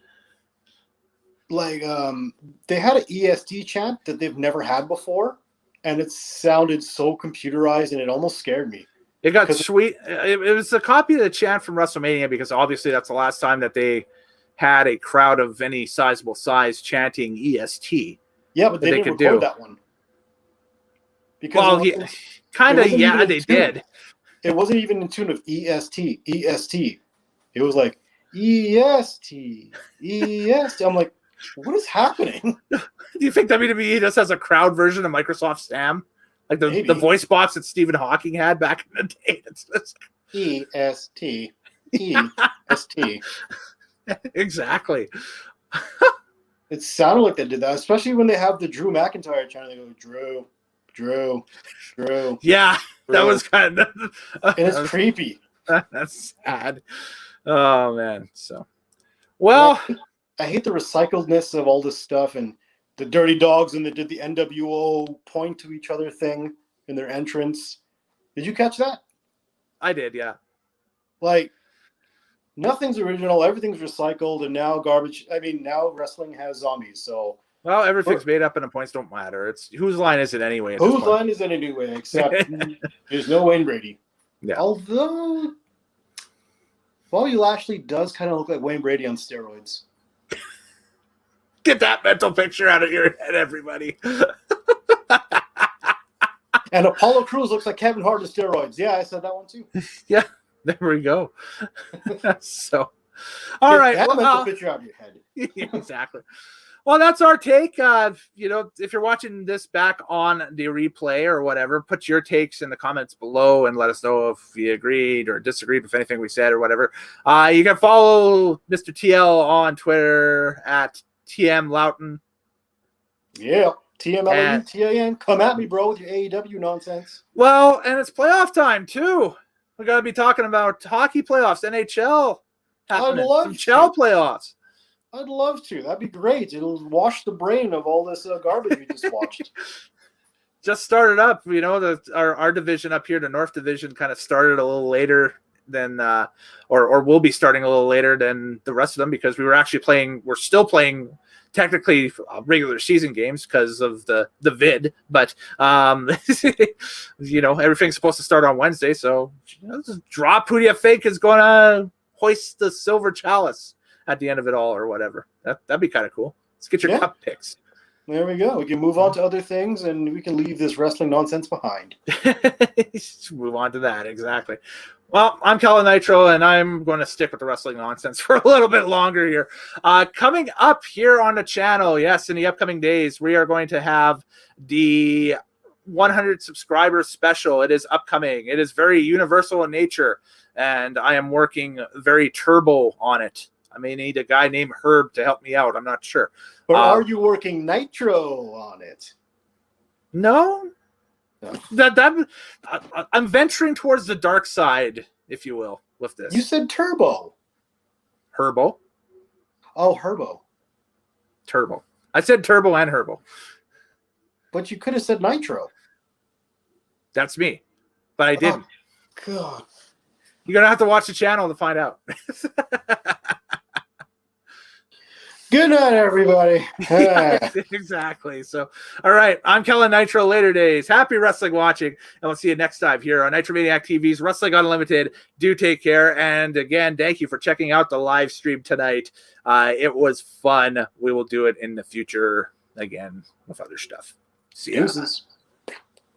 They had an EST chant that they've never had before, and it sounded so computerized, and it almost scared me. It got sweet. It was a copy of the chant from WrestleMania, because obviously that's the last time that they had a crowd of any sizable size chanting EST. Yeah, but they didn't record that one. Because they did. It wasn't even in tune of EST. It was like EST. I'm like, what is happening? Do you think WWE just has a crowd version of Microsoft Sam? Like the voice box that Stephen Hawking had back in the day. It's just... EST. EST. Exactly. It sounded like they did that, especially when they have the Drew McIntyre channel. They go, Drew. Yeah, Drew. That was kind of... and it's creepy. That's sad. Oh, man. So, well... I hate the recycledness of all this stuff, and the Dirty Dogs, and they did the NWO point to each other thing in their entrance. Did you catch that? I did, yeah. Nothing's original, everything's recycled, and now garbage. I mean, now wrestling has zombies, so... Well, everything's made up and the points don't matter. It's whose line is it anyway? Whose line is it anyway, except there's no Wayne Brady. Yeah. Although, Bobby Lashley does kind of look like Wayne Brady on steroids. Get that mental picture out of your head, everybody. And Apollo Crews looks like Kevin Hart on steroids. Yeah, I said that one too. Yeah, there we go. So, all right. That mental picture out of your head. Yeah, exactly. Well, that's our take. If you're watching this back on the replay or whatever, put your takes in the comments below and let us know if you agreed or disagreed with anything we said or whatever. You can follow Mr. TL on Twitter at TM Loughton. Yeah, TMLUTAN. Come at me, bro, with your AEW nonsense. Well, and it's playoff time, too. We're going to be talking about hockey playoffs, NHL happening. Some Chell playoffs. I'd love to. That'd be great. It'll wash the brain of all this garbage we just watched. Just started up. Our division up here, the North Division, kind of started a little later than, or will be starting a little later than the rest of them, because we're still playing technically regular season games because of the vid, but everything's supposed to start on Wednesday. So just drop who do you think is going to hoist the silver chalice at the end of it all or whatever. That'd be kind of cool. Let's get your cup picks. There we go. We can move on to other things, and we can leave this wrestling nonsense behind. Just move on to that, exactly. Well, I'm Kellen Nitro, and I'm going to stick with the wrestling nonsense for a little bit longer here. Coming up here on the channel, yes, in the upcoming days, we are going to have the 100 subscribers special. It is upcoming. It is very universal in nature, and I am working very turbo on it. I may need a guy named Herb to help me out. I'm not sure. Or are you working Nitro on it? No. I'm venturing towards the dark side, if you will, with this. You said turbo. Herbo. Oh, Herbo. Turbo. I said turbo and herbo. But you could have said Nitro. That's me. But I didn't. Oh, God. You're going to have to watch the channel to find out. Good night, everybody. Yeah, exactly. So, all right. I'm Kellen Nitro. Later days. Happy wrestling watching. And we'll see you next time here on Nitromaniac TV's Wrestling Unlimited. Do take care. And again, thank you for checking out the live stream tonight. It was fun. We will do it in the future again with other stuff. See ya. Deuces.